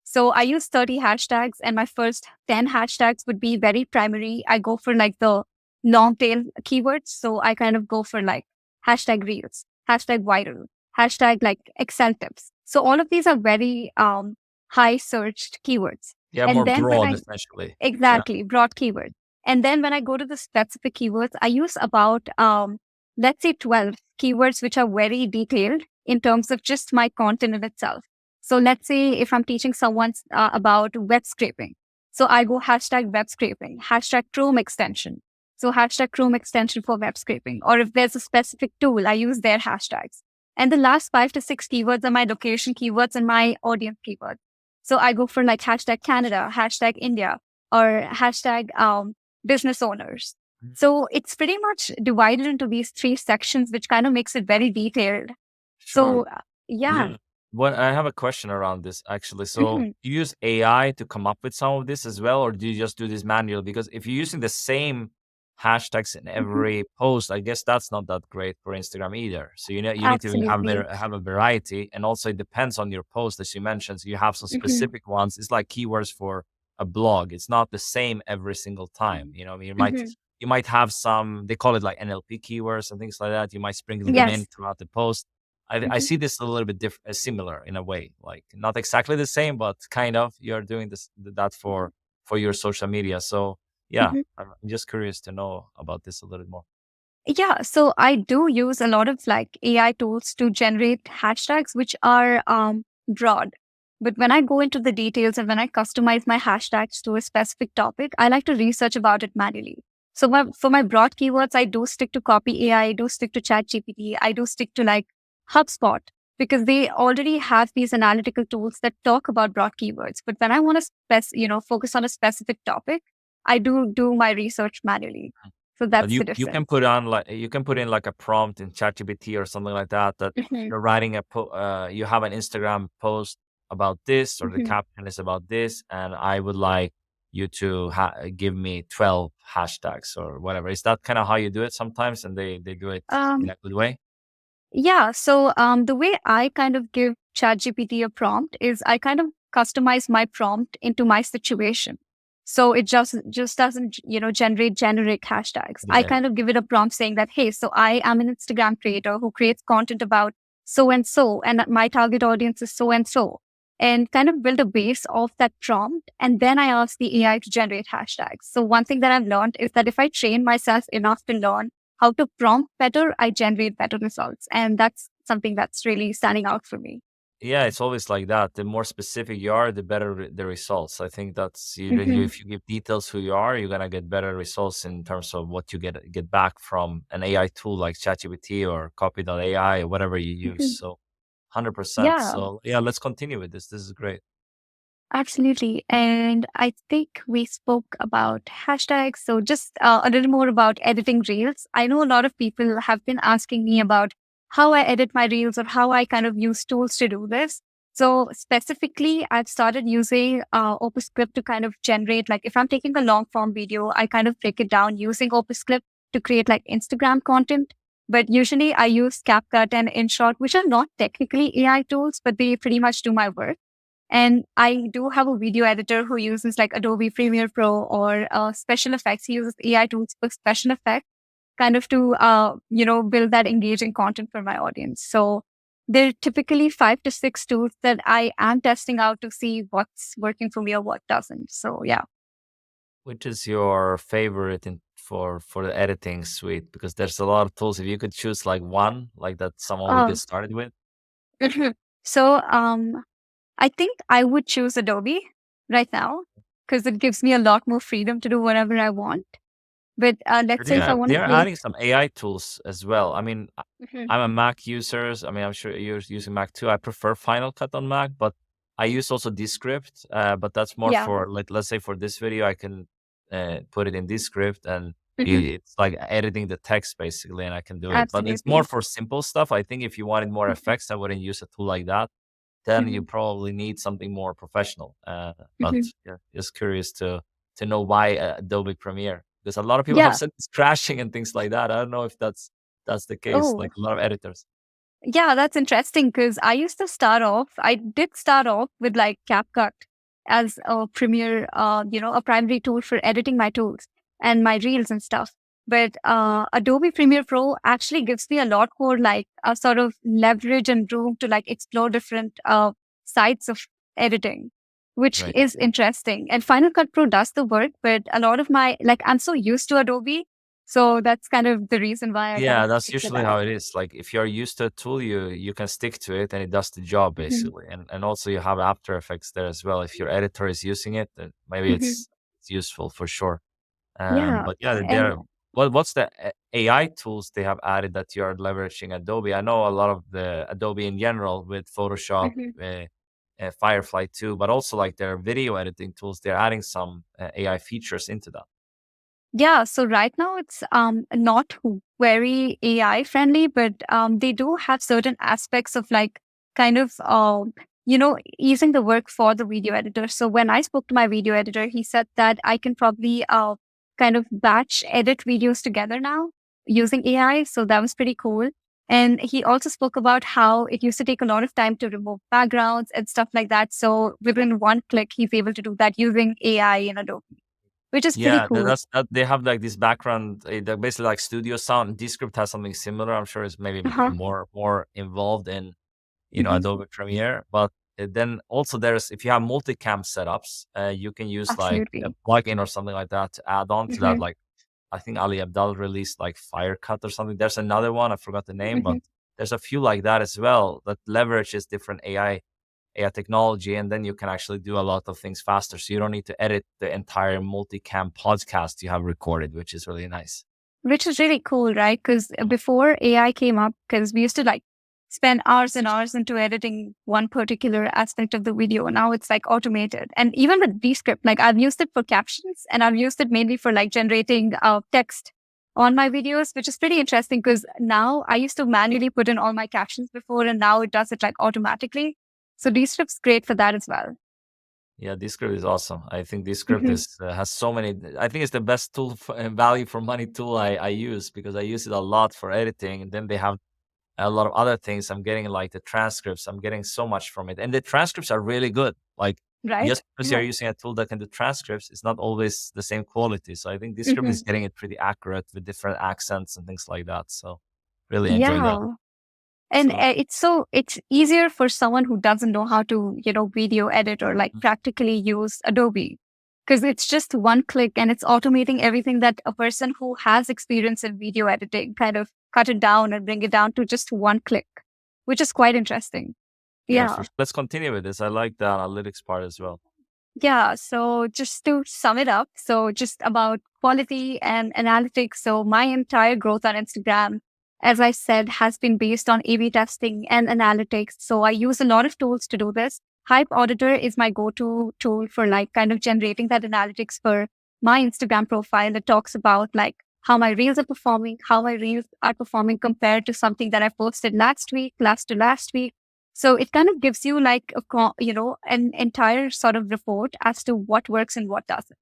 So I use 30 hashtags, and my first 10 hashtags would be very primary. I go for like the long tail keywords. So I kind of go for like hashtag reels, hashtag viral, hashtag like Excel tips. So all of these are very high searched keywords. Yeah, And more then when broad I essentially. Yeah. exactly broad keywords. And then when I go to the specific keywords, I use about let's say 12 keywords which are very detailed in terms of just my content in itself. So let's say if I'm teaching someone about web scraping, so I go hashtag web scraping, hashtag Chrome extension. So hashtag Chrome extension for web scraping. Or if there's a specific tool, I use their hashtags. And the last 5 to 6 keywords are my location keywords and my audience keywords. So I go for like hashtag Canada, hashtag India, or hashtag business owners. Mm. So it's pretty much divided into these three sections, which kind of makes it very detailed. Sure. So yeah. Yeah. Well, I have a question around this actually. So, Mhm, do you use AI to come up with some of this as well, or do you just do this manually? Because if you're using the same hashtags in mhm. every post, I guess that's not that great for Instagram either. So you need to Absolutely. have a variety, and also it depends on your post, as you mentioned. So you have some Mhm, specific ones. It's like keywords for a blog. It's not the same every single time. I mean, mhm. you might have some. They call it like NLP keywords and things like that. You might sprinkle them in Yes. throughout the post. I Mhm, see this a little bit similar in a way, like not exactly the same, but kind of. You're doing that for your social media. So yeah, mhm. I'm just curious to know about this a little bit more. Yeah, so I do use a lot of like AI tools to generate hashtags, which are broad. But when I go into the details and when I customize my hashtags to a specific topic, I like to research about it manually. So for my broad keywords, I do stick to Copy AI, I do stick to ChatGPT, I do stick to like HubSpot because they already have these analytical tools that talk about broad keywords. But when I want to focus on a specific topic, I do my research manually. So But that's the you can difference. put on like you can put in like a prompt in ChatGPT or something like that that Mhm, you're writing you have an Instagram post about this, or the mhm. caption is about this, and I would like you to give me 12 hashtags or whatever. Is that kind of how you do it sometimes, and they do it in Um, a good way? yeah. So the way I kind of give ChatGPT a prompt is I kind of customize my prompt into my situation. So it just doesn't generate generic hashtags. I Yeah. kind of give it a prompt saying that, hey, so I am an Instagram creator who creates content about so and that my target audience is so, and kind of build a base of that prompt. And then I ask the AI to generate hashtags. So one thing that I've learned is that if I train myself enough to learn how to prompt better, I generate better results. And that's something that's really standing out for me. Yeah, it's always like that. The more specific you are, the better the results. I think that's Hmm. if you give details who you are, you're gonna get better results in terms of what you get back from an AI tool like ChatGPT or Copy.ai or whatever you use. Hmm. So 100%. Yeah. So yeah, let's continue with this. This is great. Absolutely. And I think we spoke about hashtags. So, just a little more about editing reels. I know a lot of people have been asking me about how I edit my reels or how I kind of use tools to do this. So, specifically, I've started using Opus Clip to kind of generate, like, if I'm taking a long form video, I kind of break it down using Opus Clip to create like Instagram content. But usually, I use CapCut and InShot, which are not technically AI tools, but they pretty much do my work. And I do have a video editor who uses like Adobe Premiere Pro or special effects. He uses AI tools for special effects, kind of to build that engaging content for my audience. So there are typically 5 to 6 tools that I am testing out to see what's working for me or what doesn't. So yeah. Which is your favorite for the editing suite? Because there's a lot of tools. If you could choose like one, like that someone would Uh, get started with. so I think I would choose Adobe right now because it gives me a lot more freedom to do whatever I want. But let's say if I Yeah, want they to are create. adding some AI tools as well. I mean, Mhm. I'm a Mac user. I mean, I'm sure you're using Mac too. I prefer Final Cut on Mac, but I use also Descript. But that's more Yeah. for like, let's say for this video, I can put it in Descript and Mhm. it's like editing the text basically, and I can do it. But it's more Absolutely. for simple stuff. I think if you wanted more Mhm. effects, I wouldn't use a tool like that. Then you Mhm. probably need something more professional. But Mhm. yeah, just curious to know why Adobe Premiere because a lot of people have Yeah. said it's crashing and things like that. I don't know if that's the case. Oh, Like a lot of editors, yeah, that's interesting because I did start off with like CapCut as a premier, a primary tool for editing my tools and my reels and stuff. But Adobe Premiere Pro actually gives me a lot more like a sort of leverage and room to like explore different sides of editing, which right? is interesting. And Final Cut Pro does the work, but a lot of my, like, I'm so used to Adobe. So that's kind of the reason why I kind of Yeah, that's stick to usually that. how it is. Like if you're used to a tool, you can stick to it and it does the job Mhm. basically. And also you have After Effects there as well. If your editor is using it, then maybe Mhm. it's useful for sure. Yeah, But yeah, and there. What's the AI tools they have added that you are leveraging Adobe? I know a lot of the Adobe in general with Photoshop, mhm. Firefly too, but also like their video editing tools. They're adding some AI features into that. Yeah, so right now it's not very AI friendly, but they do have certain aspects of like kind of easing the work for the video editor. So when I spoke to my video editor, he said that I can probably kind of batch edit videos together now using AI. So that was pretty cool. And he also spoke about how it used to take a lot of time to remove backgrounds and stuff like that. So within one click, he's able to do that using AI in Adobe, which is pretty Yeah, cool. they have like this background, they're basically like studio sound. Descript has something similar. I'm sure it's maybe Uh-huh. more involved in Mhm. Adobe Premiere. But then also there's if you have multicam setups, you can use like a Absolutely. plugin or something like that to add on to that. Mhm. Like I think Ali Abdal released like Firecut or something. There's another one, I forgot the name, but Mhm. there's a few like that as well that leverages different AI technology, and then you can actually do a lot of things faster. So you don't need to edit the entire multicam podcast you have recorded, which is really nice. Which is really cool, right? Because before AI came up, because we used to like spend hours and hours into editing one particular aspect of the video. Now it's like automated. And even with Descript, like I've used it for captions and I've used it mainly for like generating text on my videos, which is pretty interesting because now I used to manually put in all my captions before and now it does it like automatically. So Descript's great for that as well. Yeah, Descript is awesome. I think Descript Mhm. is has so many. I think it's the best tool value for money tool I use because I use it a lot for editing. And then they have a lot of other things. I'm getting like the transcripts. I'm getting so much from it, and the transcripts are really good. Like Right? just because you're Yeah. using a tool that can do transcripts, it's not always the same quality. So I think Descript Mhm. is getting it pretty accurate with different accents and things like that. So really enjoy that. Yeah. And So it's easier for someone who doesn't know how to, video edit or like practically use Adobe because it's just one click and it's automating everything that a person who has experience in video editing kind of cut it down and bring it down to just one click, which is quite interesting. Yeah, for Yeah. sure. Let's continue with this. I like the analytics part as well. Yeah. So just to sum it up, so just about quality and analytics. So my entire growth on Instagram, as I said, has been based on A/B testing and analytics. So I use a lot of tools to do this. Hype Auditor is my go-to tool for like kind of generating that analytics for my Instagram profile that talks about like how my reels are performing, how my reels are performing compared to something that I posted last week, last to last week. So it kind of gives you like an entire sort of report as to what works and what doesn't.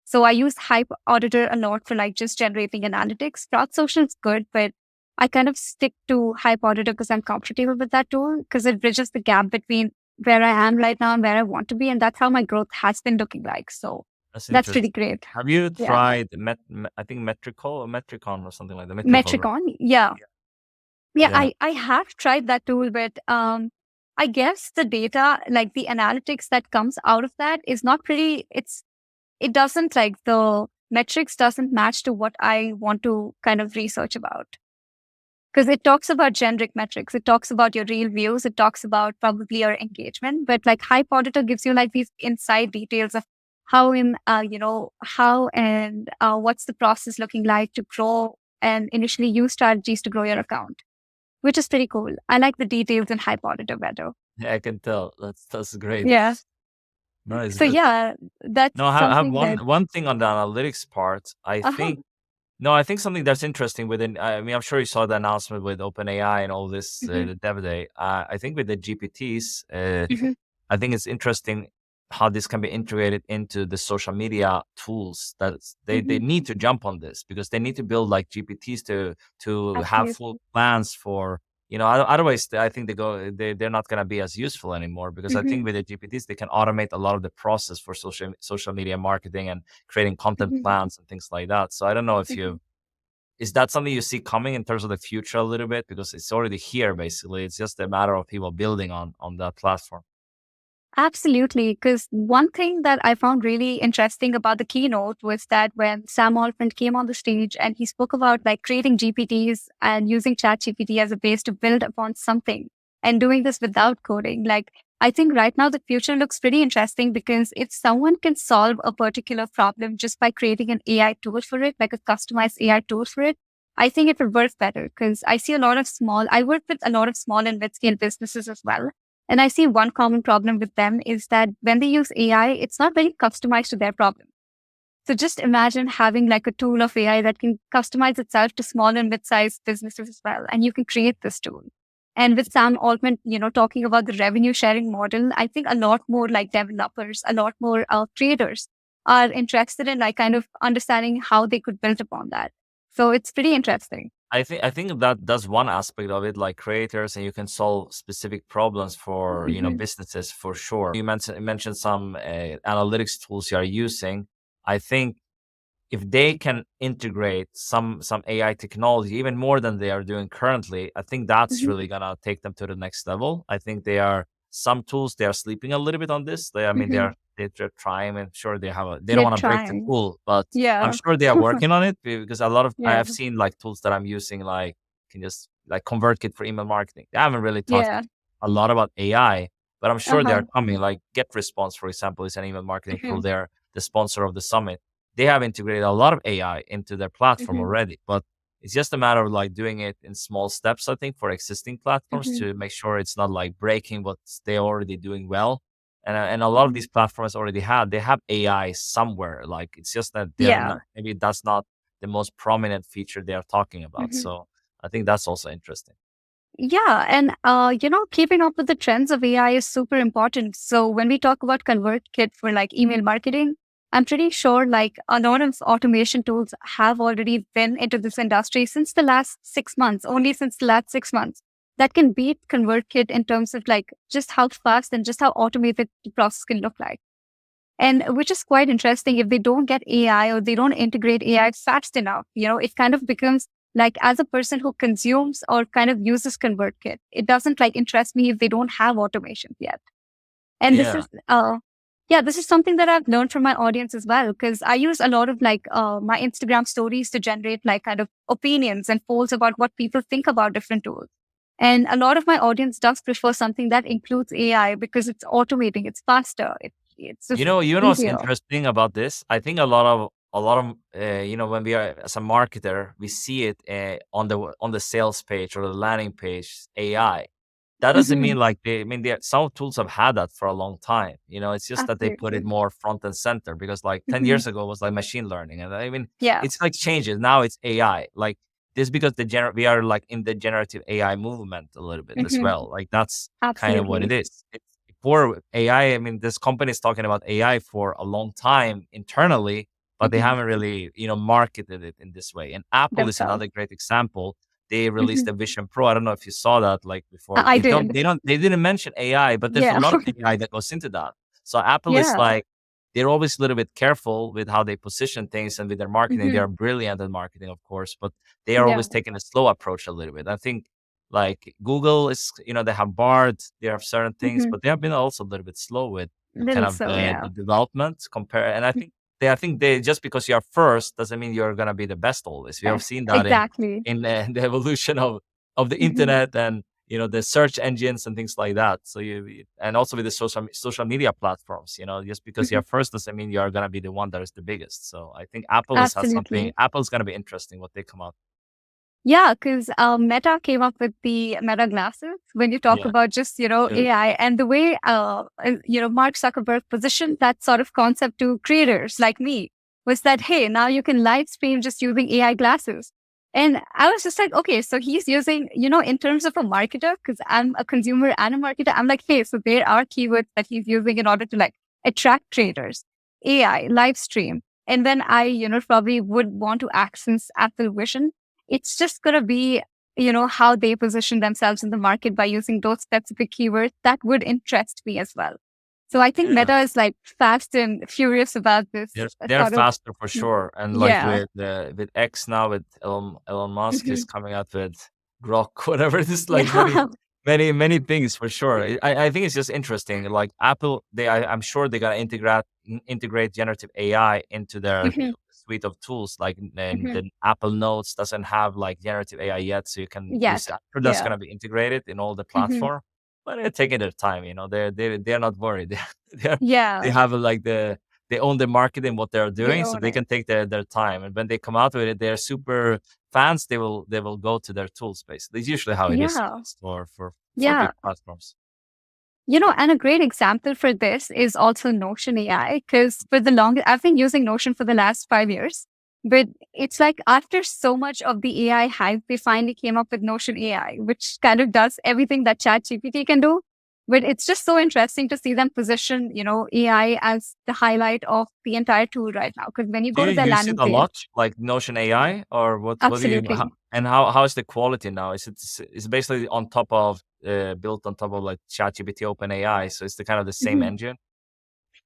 So I use Hype Auditor a lot for like just generating analytics. Fraud Social is good, but I kind of stick to Hype Auditor because I'm comfortable with that tool because it bridges the gap between where I am right now and where I want to be. And that's how my growth has been looking like. So That's that's pretty interesting. great. Have you Yeah. tried I think Metricon or something like that? Metricon, right? Metricon. Yeah. Yeah, Yeah. I have tried that tool, but I guess the data, like the analytics that comes out of that is not pretty, it doesn't like the metrics doesn't match to what I want to kind of research about. Because it talks about generic metrics, it talks about your real views, it talks about probably your engagement, but like Hype Auditor gives you like these inside details of how and what's the process looking like to grow and initially use strategies to grow your account, which is pretty cool. I like the details in Hype Auditor better. Yeah, I can tell. That's great. Yeah. Nice. So Good. yeah, that's No, I have something that. one thing on the analytics part. Uh-huh. I think something that's interesting within. I mean, I'm sure you saw the announcement with OpenAI and all this Hmm. the dev day. I think with the GPTs, Hmm. I think it's interesting how this can be integrated into the social media tools. That they Hmm. need to jump on this because they need to build like GPTs to have full Absolutely. plans for. Otherwise, I think they're not going to be as useful anymore because I Hmm. think with the GPTs they can automate a lot of the process for social media marketing and creating content Hmm. plans and things like that. So I don't know if Hmm. you is that something you see coming in terms of the future a little bit because it's already here basically. It's just a matter of people building on that platform. Absolutely. Because one thing that I found really interesting about the keynote was that when Sam Altman came on the stage and he spoke about like creating GPTs and using ChatGPT as a base to build upon something and doing this without coding, like I think right now the future looks pretty interesting because if someone can solve a particular problem just by creating an AI tool for it, like a customized AI tool for it, I think it would work better because I work with a lot of small and mid scale businesses as well. And I see one common problem with them is that when they use AI, it's not very customized to their problem. So just imagine having like a tool of AI that can customize itself to small and mid-sized businesses as well. And you can create this tool. And with Sam Altman, talking about the revenue sharing model, I think a lot more like developers, a lot more creators are interested in like kind of understanding how they could build upon that. So it's pretty interesting. I think that's one aspect of it, like creators, and you can solve specific problems for Hmm. businesses for sure. You mentioned some analytics tools you are using. I think if they can integrate some AI technology even more than they are doing currently, I think that's Hmm. really gonna take them to the next level. I think they are some tools they are sleeping a little bit on this. I mean, Hmm. they're trying and sure they don't They're want to break the trying. tool, but I'm Yeah. sure they are working on it because a lot of I Yeah. have seen like tools that I'm using like can just like ConvertKit for email marketing. They haven't really talked Yeah. a lot about AI, but I'm sure they're Uh-huh. coming. Like GetResponse, for example, is an email marketing tool. Mhm. They're the sponsor of the summit. They have integrated a lot of AI into their platform Mhm. already, but it's just a matter of like doing it in small steps, I think, for existing platforms Mhm. to make sure it's not like breaking what they're already doing well. And a lot of Mhm. these platforms already they have AI somewhere. Like it's just that they're Yeah. not, maybe that's not the most prominent feature they are talking about. Mhm. So I think that's also interesting. Yeah, and keeping up with the trends of AI is super important. So when we talk about ConvertKit for like email marketing, I'm pretty sure like a lot of automation tools have already been into this industry since the last 6 months, only since the last 6 months. That can beat ConvertKit in terms of like just how fast and just how automated the process can look like. And which is quite interesting if they don't get AI or they don't integrate AI fast enough, it kind of becomes like as a person who consumes or kind of uses ConvertKit, it doesn't like interest me if they don't have automation yet. And this Yeah. is, yeah, this is something that I've learned from my audience as well, because I use a lot of like my Instagram stories to generate like kind of opinions and polls about what people think about different tools. And a lot of my audience does prefer something that includes AI because it's automating, it's faster, it's just You know what's easier. interesting about this? I think a lot of when we are as a marketer, we see it on the sales page or the landing page AI. That doesn't Hmm. mean like some tools have had that for a long time. It's just that they put it Absolutely. more front and center because like 10 Hmm. years ago it was like machine learning. And I mean, Yeah. it's like changes. Now it's AI. Like this because we are like in the generative AI movement a little bit as Hmm. well. Like that's kind of what it Absolutely. is. It's for AI. I mean, this company is talking about AI for a long time internally, but they Hmm. haven't really, marketed it in this way. And Apple is Themselves. another great example. They released Hmm. the Vision Pro. I don't know if you saw that, like before. I did. They didn't mention AI, but there's a Yeah. lot of AI that goes into that. So Apple is Yeah. like, they're always a little bit careful with how they position things and with their marketing. They Hmm. are brilliant at marketing, of course, but they are Yeah. always taking a slow approach a little bit. I think like Google is, they have Bard, they have certain things, Hmm. but they have been also a little bit slow with kind Little of so, yeah. the development compare. And I think they just because you are first doesn't mean you're gonna be the best always. We have Best. seen that Exactly. in the evolution of the Hmm. internet and the search engines and things like that. So and also with the social media platforms, just because you're Hmm. first doesn't mean you're gonna be the one that is the biggest. So I think Apple has something. Absolutely. Apple's gonna be interesting what they come out. Yeah, because Meta came up with the Meta glasses when you talk Yeah. about just, Yeah. AI and the way, Mark Zuckerberg positioned that sort of concept to creators like me was that, hey, now you can live stream just using AI glasses. And I was just like, okay, so he's using, in terms of a marketer, because I'm a consumer and a marketer, I'm like, hey, so there are keywords that he's using in order to like attract traders, AI, live stream. And then I, probably would want to access Apple Vision. It's just going to be, how they position themselves in the market by using those specific keywords that would interest me as well. So I think Yeah. Meta is like fast and furious about this They're sort of, faster for sure, and like yeah. with X now with Elon Musk is Mhm. coming out with Grok, whatever it is, like Yeah. many things for sure. I think it's just interesting. Like Apple, I'm sure they gotta integrate generative AI into their Mhm. suite of tools. Like and Mhm. the Apple Notes doesn't have like generative AI yet, so you can use. Yet. I'm sure that's Yeah. gonna be integrated in all the Mhm. platform, but they're taking their time. They're not worried. They Yeah. have like they own the market and what they're They doing, so own they it. can take their time. And when they come out with it, they're super fans. They will go to their tools basically. It's usually how it is Yeah. for Yeah. big platforms. And a great example for this is also Notion AI, because for the longest, I've been using Notion for the last 5 years. But it's like after so much of the AI hype, they finally came up with Notion AI, which kind of does everything that ChatGPT can do. But it's just so interesting to see them position, AI as the highlight of the entire tool right now. Because when you Do go you to their use it landing a lot, page, like Notion AI, or what do you absolutely. and how is the quality now? Is basically on top of built on top of like ChatGPT OpenAI, so it's the kind of the same Mhm. engine?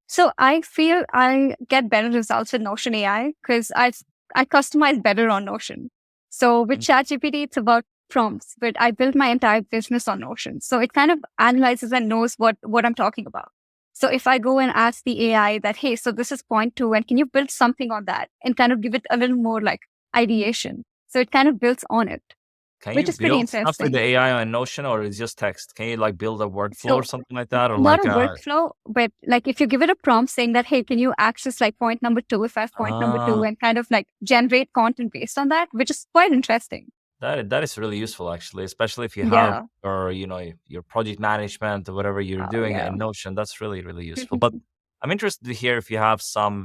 So I feel I get better results with Notion AI because I customize better on Notion. So with Mm, ChatGPT, it's about prompts, but I built my entire business on Notion. So it kind of analyzes and knows what I'm talking about. So if I go and ask the AI that, hey, so this is point two, and can you build something on that and kind of give it a little more like ideation? So it kind of builds on it, Can you which is pretty build stuff with the interesting. AI on Notion, or is just text? Can you like build a workflow or So something like that, or not like a workflow, but like if you give it a prompt saying that, hey, can you access like point number two, if I have point number two, ah and kind of like generate content based on that, which is quite interesting. that is really useful actually, especially if you have Yeah. or your project management or whatever you're Oh, doing yeah. in Notion. That's really, really useful. But I'm interested to hear if you have some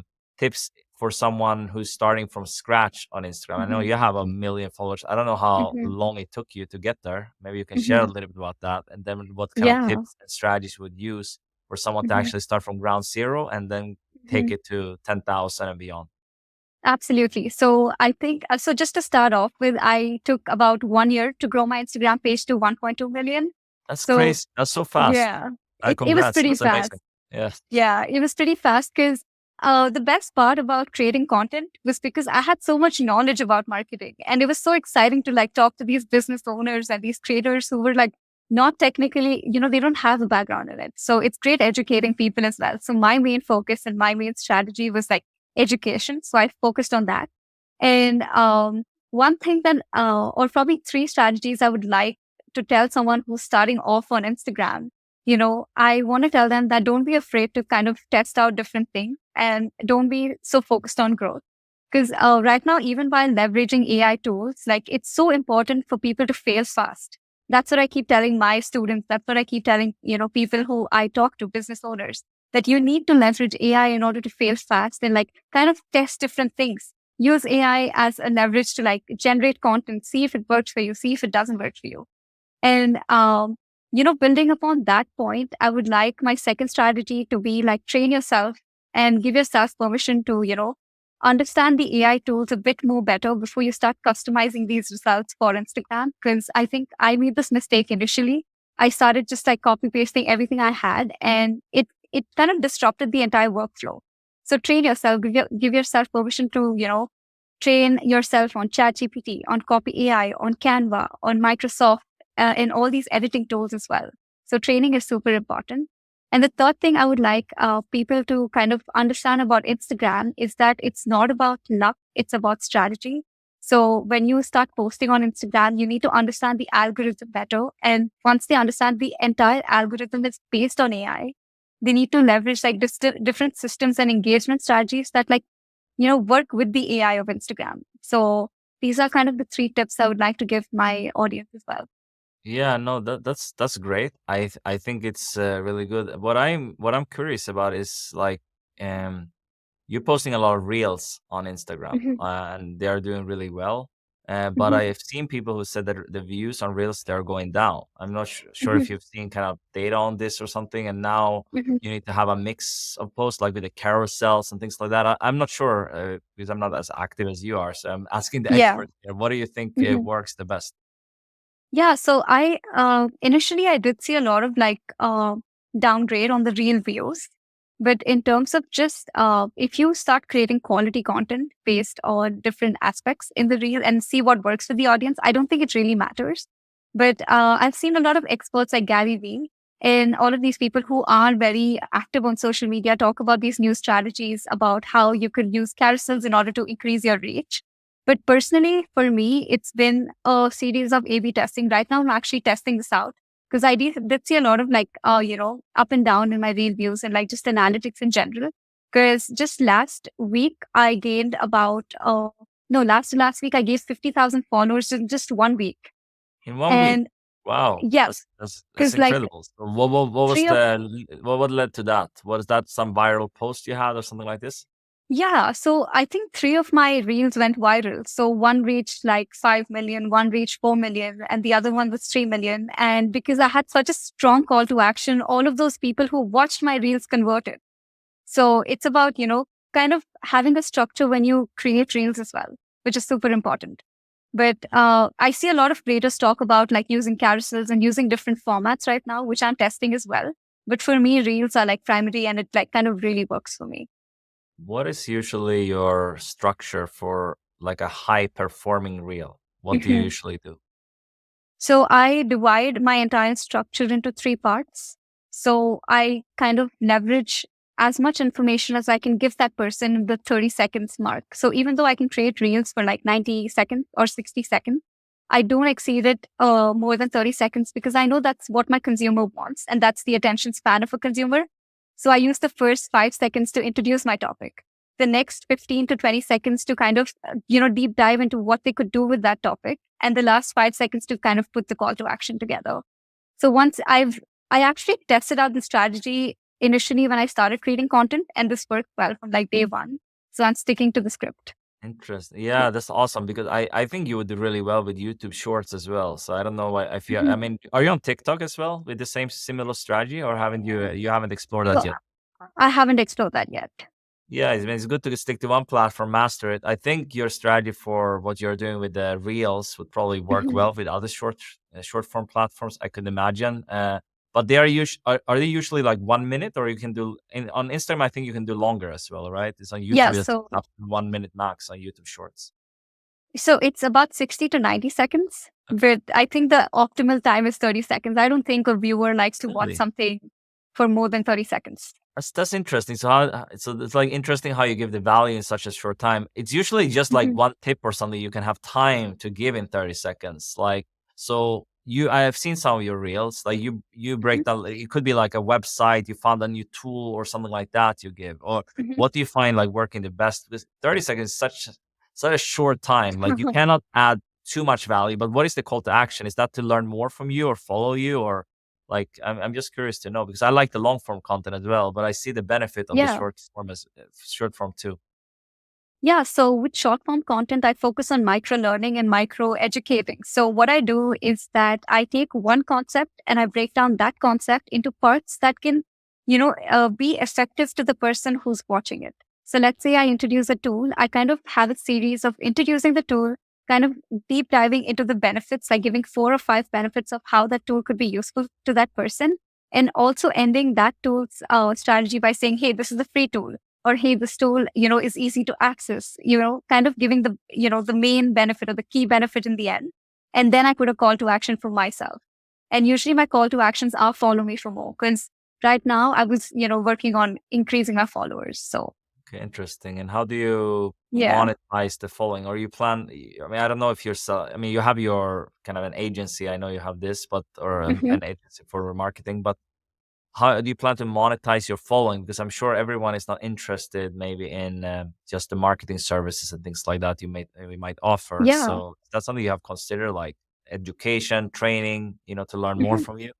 tips for someone who's starting from scratch on Instagram. I know Mhm. you have a million followers. I don't know how Mhm. long it took you to get there. Maybe you can share a Mhm. little bit about that, and then what kind of Yeah. tips and strategies you would use for someone to Mhm. actually start from ground zero and then take Mhm. it to 10,000 and beyond. Absolutely. So I think, so just to start off with, I took about 1 year to grow my Instagram page to 1.2 million. That's So crazy. That's so fast. yeah, it was Congrats. pretty That's fast. amazing. Yeah. Yeah, it was pretty fast because the best part about creating content was because I had so much knowledge about marketing. And it was so exciting to like talk to these business owners and these creators who were like not technically, they don't have a background in it. So it's great educating people as well. So my main focus and my main strategy was like education. So I focused on that. And one thing that, or probably three strategies I would like to tell someone who's starting off on Instagram, I want to tell them that don't be afraid to kind of test out different things and don't be so focused on growth. Because right now, even while leveraging AI tools, like it's so important for people to fail fast. That's what I keep telling my students. That's what I keep telling, people who I talk to, business owners, that you need to leverage AI in order to fail fast and like kind of test different things. Use AI as a leverage to like generate content, see if it works for you, see if it doesn't work for you. And, building upon that point, I would like my second strategy to be like train yourself and give yourself permission to, understand the AI tools a bit more better before you start customizing these results for Instagram. Because I think I made this mistake initially. I started just like copy pasting everything I had and it kind of disrupted the entire workflow. So train yourself, give yourself permission to, train yourself on ChatGPT, on Copy AI, on Canva, on Microsoft, and all these editing tools as well. So training is super important. And the third thing I would like people to kind of understand about Instagram is that it's not about luck, it's about strategy. So when you start posting on Instagram, you need to understand the algorithm better. And once they understand the entire algorithm is based on AI, they need to leverage like different systems and engagement strategies that like, work with the AI of Instagram. So these are kind of the three tips I would like to give my audience as well. Yeah, no, that's great. I think it's really good. What I'm curious about is like, um, you're posting a lot of reels on Instagram, Mhm, and they are doing really well. But mhm, I have seen people who said that the views on reels they're going down. I'm not sure mhm, if you've seen kind of data on this or something. And now mhm. you need to have a mix of posts, like with the carousels and things like that. I'm not sure because I'm not as active as you are. So I'm asking the Yeah. experts here. What do you think Mhm. works the best? Yeah. So I initially I did see a lot of like downgrade on the real views. But in terms of just if you start creating quality content based on different aspects in the reel and see what works for the audience, I don't think it really matters. But I've seen a lot of experts like Gary Vee and all of these people who are very active on social media talk about these new strategies about how you could use carousels in order to increase your reach. But personally, for me, it's been a series of A/B testing. Right now, I'm actually testing this out because I did see a lot of like, up and down in my reel views and like just analytics in general. Because just last week, I gained about, no, last week, I gained 50,000 followers in just 1 week. In 1 week? And Wow, yes, that's because like incredible. So what was three of what led to that? Was that some viral post you had or something like this? Yeah, so I think three of my reels went viral. So one reached like 5 million, one reached 4 million, and the other one was 3 million. And because I had such a strong call to action, all of those people who watched my reels converted. So it's about, kind of having a structure when you create reels as well, which is super important. But I see a lot of creators talk about like using carousels and using different formats right now, which I'm testing as well. But for me, reels are like primary and it like kind of really works for me. What is usually your structure for like a high performing reel? What do you usually do? So I divide my entire structure into three parts. So I kind of leverage as much information as I can give that person in the 30 seconds mark. So even though I can create reels for like 90 seconds or 60 seconds, I don't exceed it more than 30 seconds because I know that's what my consumer wants and that's the attention span of a consumer. So I use the first 5 seconds to introduce my topic, the next 15 to 20 seconds to kind of, deep dive into what they could do with that topic, and the last 5 seconds to kind of put the call to action together. So I actually tested out the strategy initially when I started creating content, and this worked well from like day one. So I'm sticking to the script. Interesting. Yeah, that's awesome because I think you would do really well with YouTube Shorts as well. So I don't know why if you I Mhm. mean, are you on TikTok as well with the same similar strategy, or haven't you haven't explored that So yet? I haven't explored that yet. Yeah, it's good to stick to one platform, master it. I think your strategy for what you're doing with the reels would probably work Mhm. well with other short form platforms. I could imagine. But they are they usually like 1 minute, or you can do on Instagram? I think you can do longer as well, right? It's on Yeah, YouTube. It's so up to 1 minute max on YouTube Shorts. so it's about 60 to 90 seconds, but I think the optimal time is 30 seconds. I don't think a viewer likes to watch Really? something for more than 30 seconds. That's interesting. So so it's like interesting how you give the value in such a short time. It's usually just like Mhm. one tip or something you can have time to give in 30 seconds. Like so I have seen some of your reels. Like you break down. It could be like a website. You found a new tool or something like that. You give, or Mhm. what do you find like working the best? Because 30 seconds is such a short time. Like you cannot add too much value. But what is the call to action? Is that to learn more from you or follow you, or like I'm just curious to know because I like the long form content as well, but I see the benefit of the Yeah. short form too. Yeah, so with short form content, I focus on micro learning and micro educating. So, what I do is that I take one concept and I break down that concept into parts that can, be effective to the person who's watching it. So, let's say I introduce a tool, I kind of have a series of introducing the tool, kind of deep diving into the benefits, like giving 4 or 5 benefits of how that tool could be useful to that person. And also ending that tool's strategy by saying, hey, this is a free tool or hey, this tool is easy to access, kind of giving the main benefit or the key benefit in the end. And then I put a call to action for myself, and usually my call to actions are follow me for more, because right now I was working on increasing my followers. So Okay, interesting. And how do you yeah. monetize the following? Or you plan? I mean, I don't know if you're. I mean, you have your kind of an agency. I know you have this, but or Mhm. an agency for marketing. But how do you plan to monetize your following? Because I'm sure everyone is not interested, maybe in just the marketing services and things like that you might offer. Yeah. So that's something you have considered, like education, training, to learn more from you.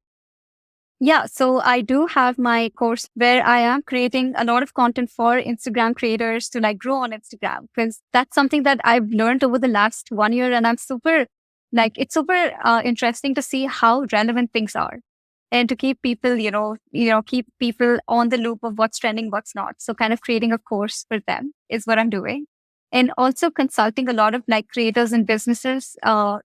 Yeah, so I do have my course where I am creating a lot of content for Instagram creators to like grow on Instagram, because that's something that I've learned over the last 1 year, and I'm super it's super interesting to see how relevant things are, and to keep people keep people on the loop of what's trending, what's not. So kind of creating a course for them is what I'm doing, and also consulting a lot of like creators and businesses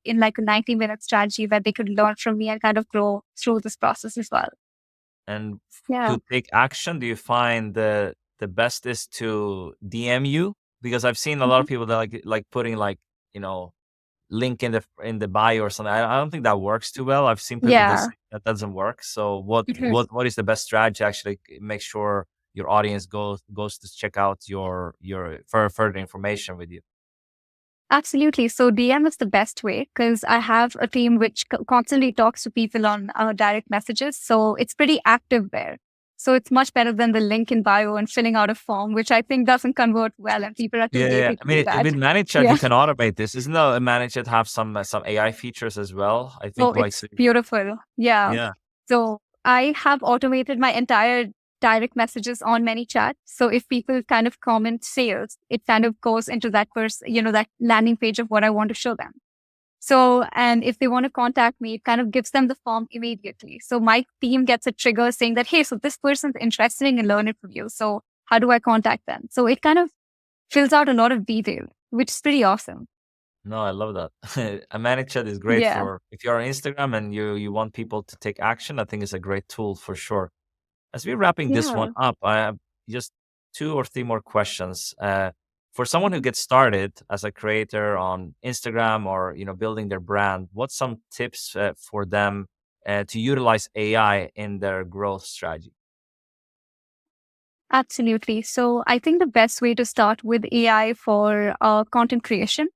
in like a 90-minute strategy where they could learn from me and kind of grow through this process as well. And Yeah. to take action, do you find the best is to DM you? Because I've seen a lot Mhm. of people that like putting like you know link in the bio or something. I don't think that works too well. I've seen people Yeah. that doesn't work. So what Mhm. what what is the best strategy to actually make sure your audience goes to check out your further information with you? Absolutely. So DM is the best way because I have a team which constantly talks to people on direct messages. So it's pretty active there. So it's much better than the link in bio and filling out a form, which I think doesn't convert well and people are too Yeah, yeah. lazy I to do mean, that. with ManyChat, Yeah. you can automate this. Isn't there a ManyChat have some AI features as well? I Oh, think like it's beautiful. Yeah. yeah. So I have automated my entire direct messages on ManyChat. So if people kind of comment sales, it kind of goes into that that landing page of what I want to show them. So, and if they want to contact me, it kind of gives them the form immediately. So my team gets a trigger saying that, hey, so this person's interested in learning from you. So how do I contact them? So it kind of fills out a lot of detail, which is pretty awesome. No, I love that. A ManyChat is great Yeah. for if you're on Instagram and you want people to take action. I think it's a great tool for sure. As we're wrapping this one Yeah. up, I have just 2 or 3 more questions. For someone who Mhm. gets started as a creator on Instagram or building their brand, what's some tips for them to utilize AI in their growth strategy? Absolutely. So I think the best way to start with AI for content creation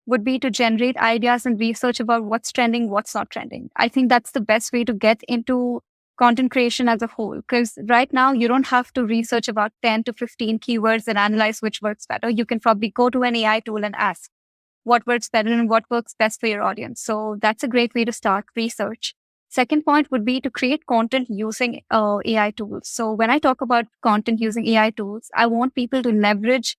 would be to generate ideas and research about what's trending, what's not trending. I think that's the best way to get into content creation as a whole. Because right now, you don't have to research about 10 to 15 keywords and analyze which works better. You can probably go to an AI tool and ask what works better and what works best for your audience. So that's a great way to start research. Second point would be to create content using AI tools. So when I talk about content using AI tools, I want people to leverage,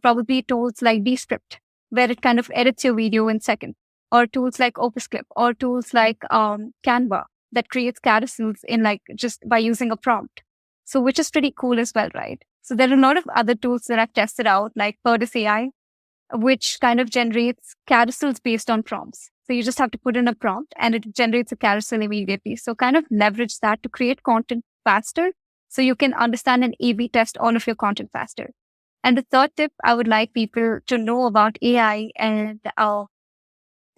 probably tools like Descript, where it kind of edits your video in seconds, or tools like Opus Clip, or tools like Canva that creates carousels in like just by using a prompt. So which is pretty cool as well, right? So there are a lot of other tools that I've tested out, like Perdis AI, which kind of generates carousels based on prompts. So you just have to put in a prompt and it generates a carousel immediately. So kind of leverage that to create content faster so you can understand and A/B test all of your content faster. And the third tip I would like people to know about AI and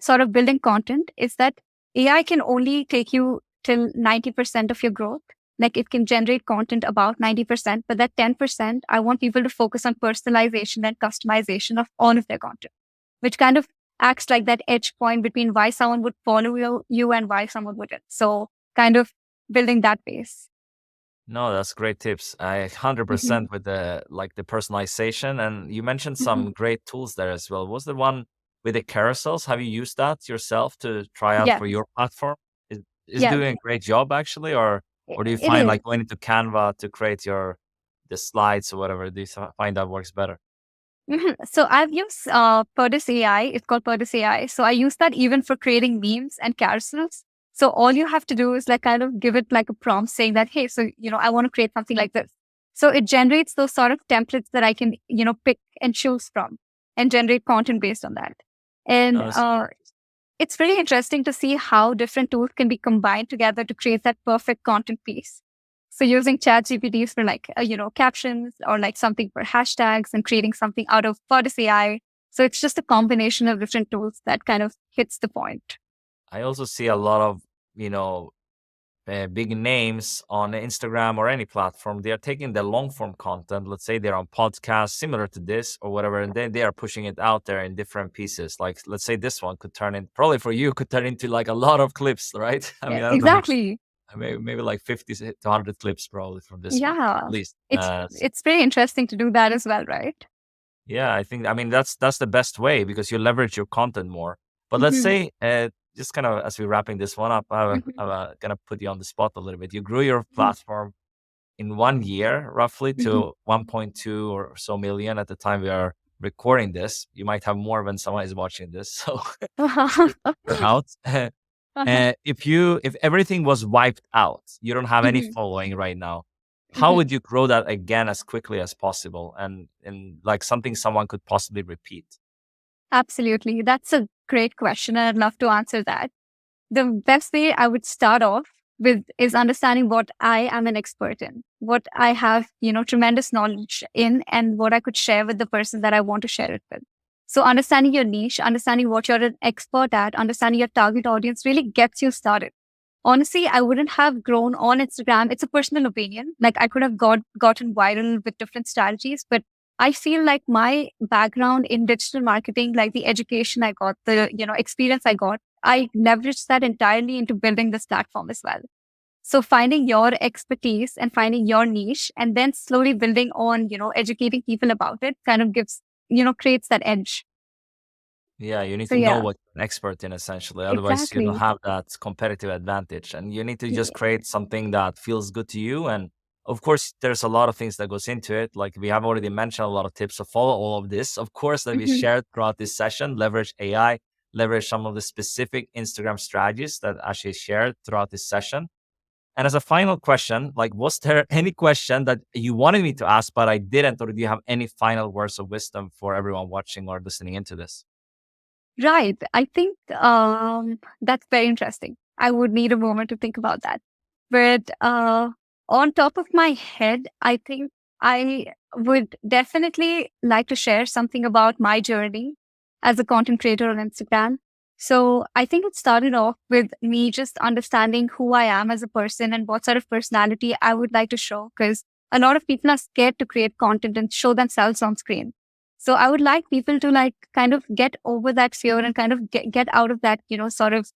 sort of building content is that AI can only take you till 90% of your growth. Like it can generate content about 90%, but that 10%, I want people to focus on personalization and customization of all of their content, which kind of acts like that edge point between why someone would follow you and why someone wouldn't. So kind of building that base. No, that's great tips. I 100% Hmm. with the personalization, and you mentioned Hmm. some great tools there as well. Was the one with the carousels? Have you used that yourself to try out Yes, for your platform? Is yes, doing a great job actually, or do you it find is. like going into Canva to create the slides or whatever? Do you find that works better? Mhm. So I've used Perdis AI. It's called Perdis AI. So I use that even for creating memes and carousels. So all you have to do is like kind of give it like a prompt saying that, hey, so I want to create something like this. So it generates those sort of templates that I can pick and choose from and generate content based on that. And No, that's super interesting. it's really interesting to see how different tools can be combined together to create that perfect content piece. So using chat GPTs for like, captions or like something for hashtags and creating something out of Pardis AI. So it's just a combination of different tools that kind of hits the point. I also see a lot of you know big names on Instagram or any platform, they are taking the long form content. Let's say they're on podcasts similar to this or whatever, and then they are pushing it out there in different pieces. Like, let's say this one could turn in, probably for you, could turn into like a lot of clips, right? I Yeah, mean, I don't know, exactly. maybe like 50 to 100 clips probably from this one, at Yeah. least. It's very interesting to do that as well, right? Yeah, I mean that's the best way because you leverage your content more. But let's Hmm. say, just kind of as we're wrapping this one up, Hmm. I'm gonna put you on the spot a little bit. You grew your Hmm. platform in 1 year, roughly Hmm. to 1.2 or so million at the time we are recording this. You might have more when someone is watching this. So you're out. If everything was wiped out, you don't have any Hmm. following right now. How Hmm. would you grow that again as quickly as possible and like something someone could possibly repeat? Absolutely. That's a great question. And I'd love to answer that. The best way I would start off with is understanding what I am an expert in, what I have, tremendous knowledge in, and what I could share with the person that I want to share it with. So, understanding your niche, understanding what you're an expert at, understanding your target audience really gets you started. Honestly, I wouldn't have grown on Instagram. It's a personal opinion. Like I could have gotten viral with different strategies, but I feel like my background in digital marketing, like the education I got, the experience I got, I leveraged that entirely into building this platform as well. So finding your expertise and finding your niche and then slowly building on, educating people about it kind of gives, creates that edge. Yeah, you need So to know yeah, what you're an expert in essentially. Otherwise, you don't exactly. have that competitive advantage. And you need to just Yeah. create something that feels good to you. And of course, there's a lot of things that goes into it. Like we have already mentioned a lot of tips. So follow all of this, of course, that we Mhm. shared throughout this session. Leverage AI, leverage some of the specific Instagram strategies that Ashley shared throughout this session. And as a final question, like, was there any question that you wanted me to ask, but I didn't, or do you have any final words of wisdom for everyone watching or listening into this? Right. I think that's very interesting. I would need a moment to think about that. But on top of my head, I think I would definitely like to share something about my journey as a content creator on Instagram. So I think it started off with me just understanding who I am as a person and what sort of personality I would like to show. Because a lot of people are scared to create content and show themselves on screen. So I would like people to like kind of get over that fear and kind of get out of that, sort of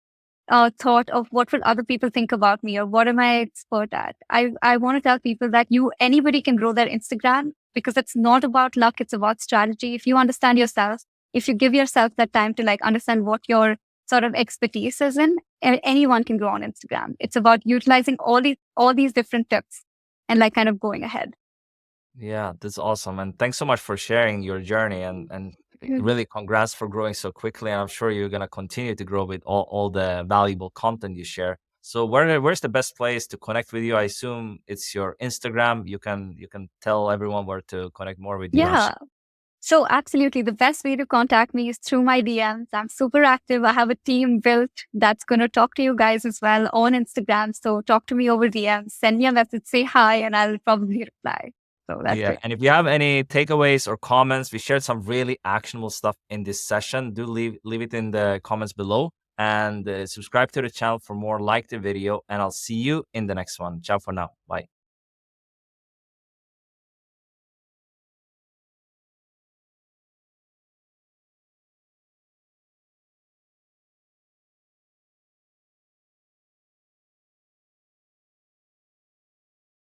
thought of what will other people think about me or what am I expert at. I want to tell people that anybody can grow their Instagram because it's not about luck, it's about strategy. If you understand yourself, if you give yourself that time to like understand what your sort of expertise is in, anyone can grow on Instagram. It's about utilizing all these different tips and like kind of going ahead. Yeah, that's awesome. And thanks so much for sharing your journey and Mhm. really congrats for growing so quickly. And I'm sure you're gonna continue to grow with all the valuable content you share. So where's the best place to connect with you? I assume it's your Instagram. You can tell everyone where to connect more with you, Ash. Yeah. So absolutely. The best way to contact me is through my DMs. I'm super active. I have a team built that's going to talk to you guys as well on Instagram. So talk to me over DMs, send me a message, say hi, and I'll probably reply. So that's Yeah, great. and if you have any takeaways or comments, we shared some really actionable stuff in this session. Do leave it in the comments below and subscribe to the channel for more. Like the video, and I'll see you in the next one. Ciao for now. Bye.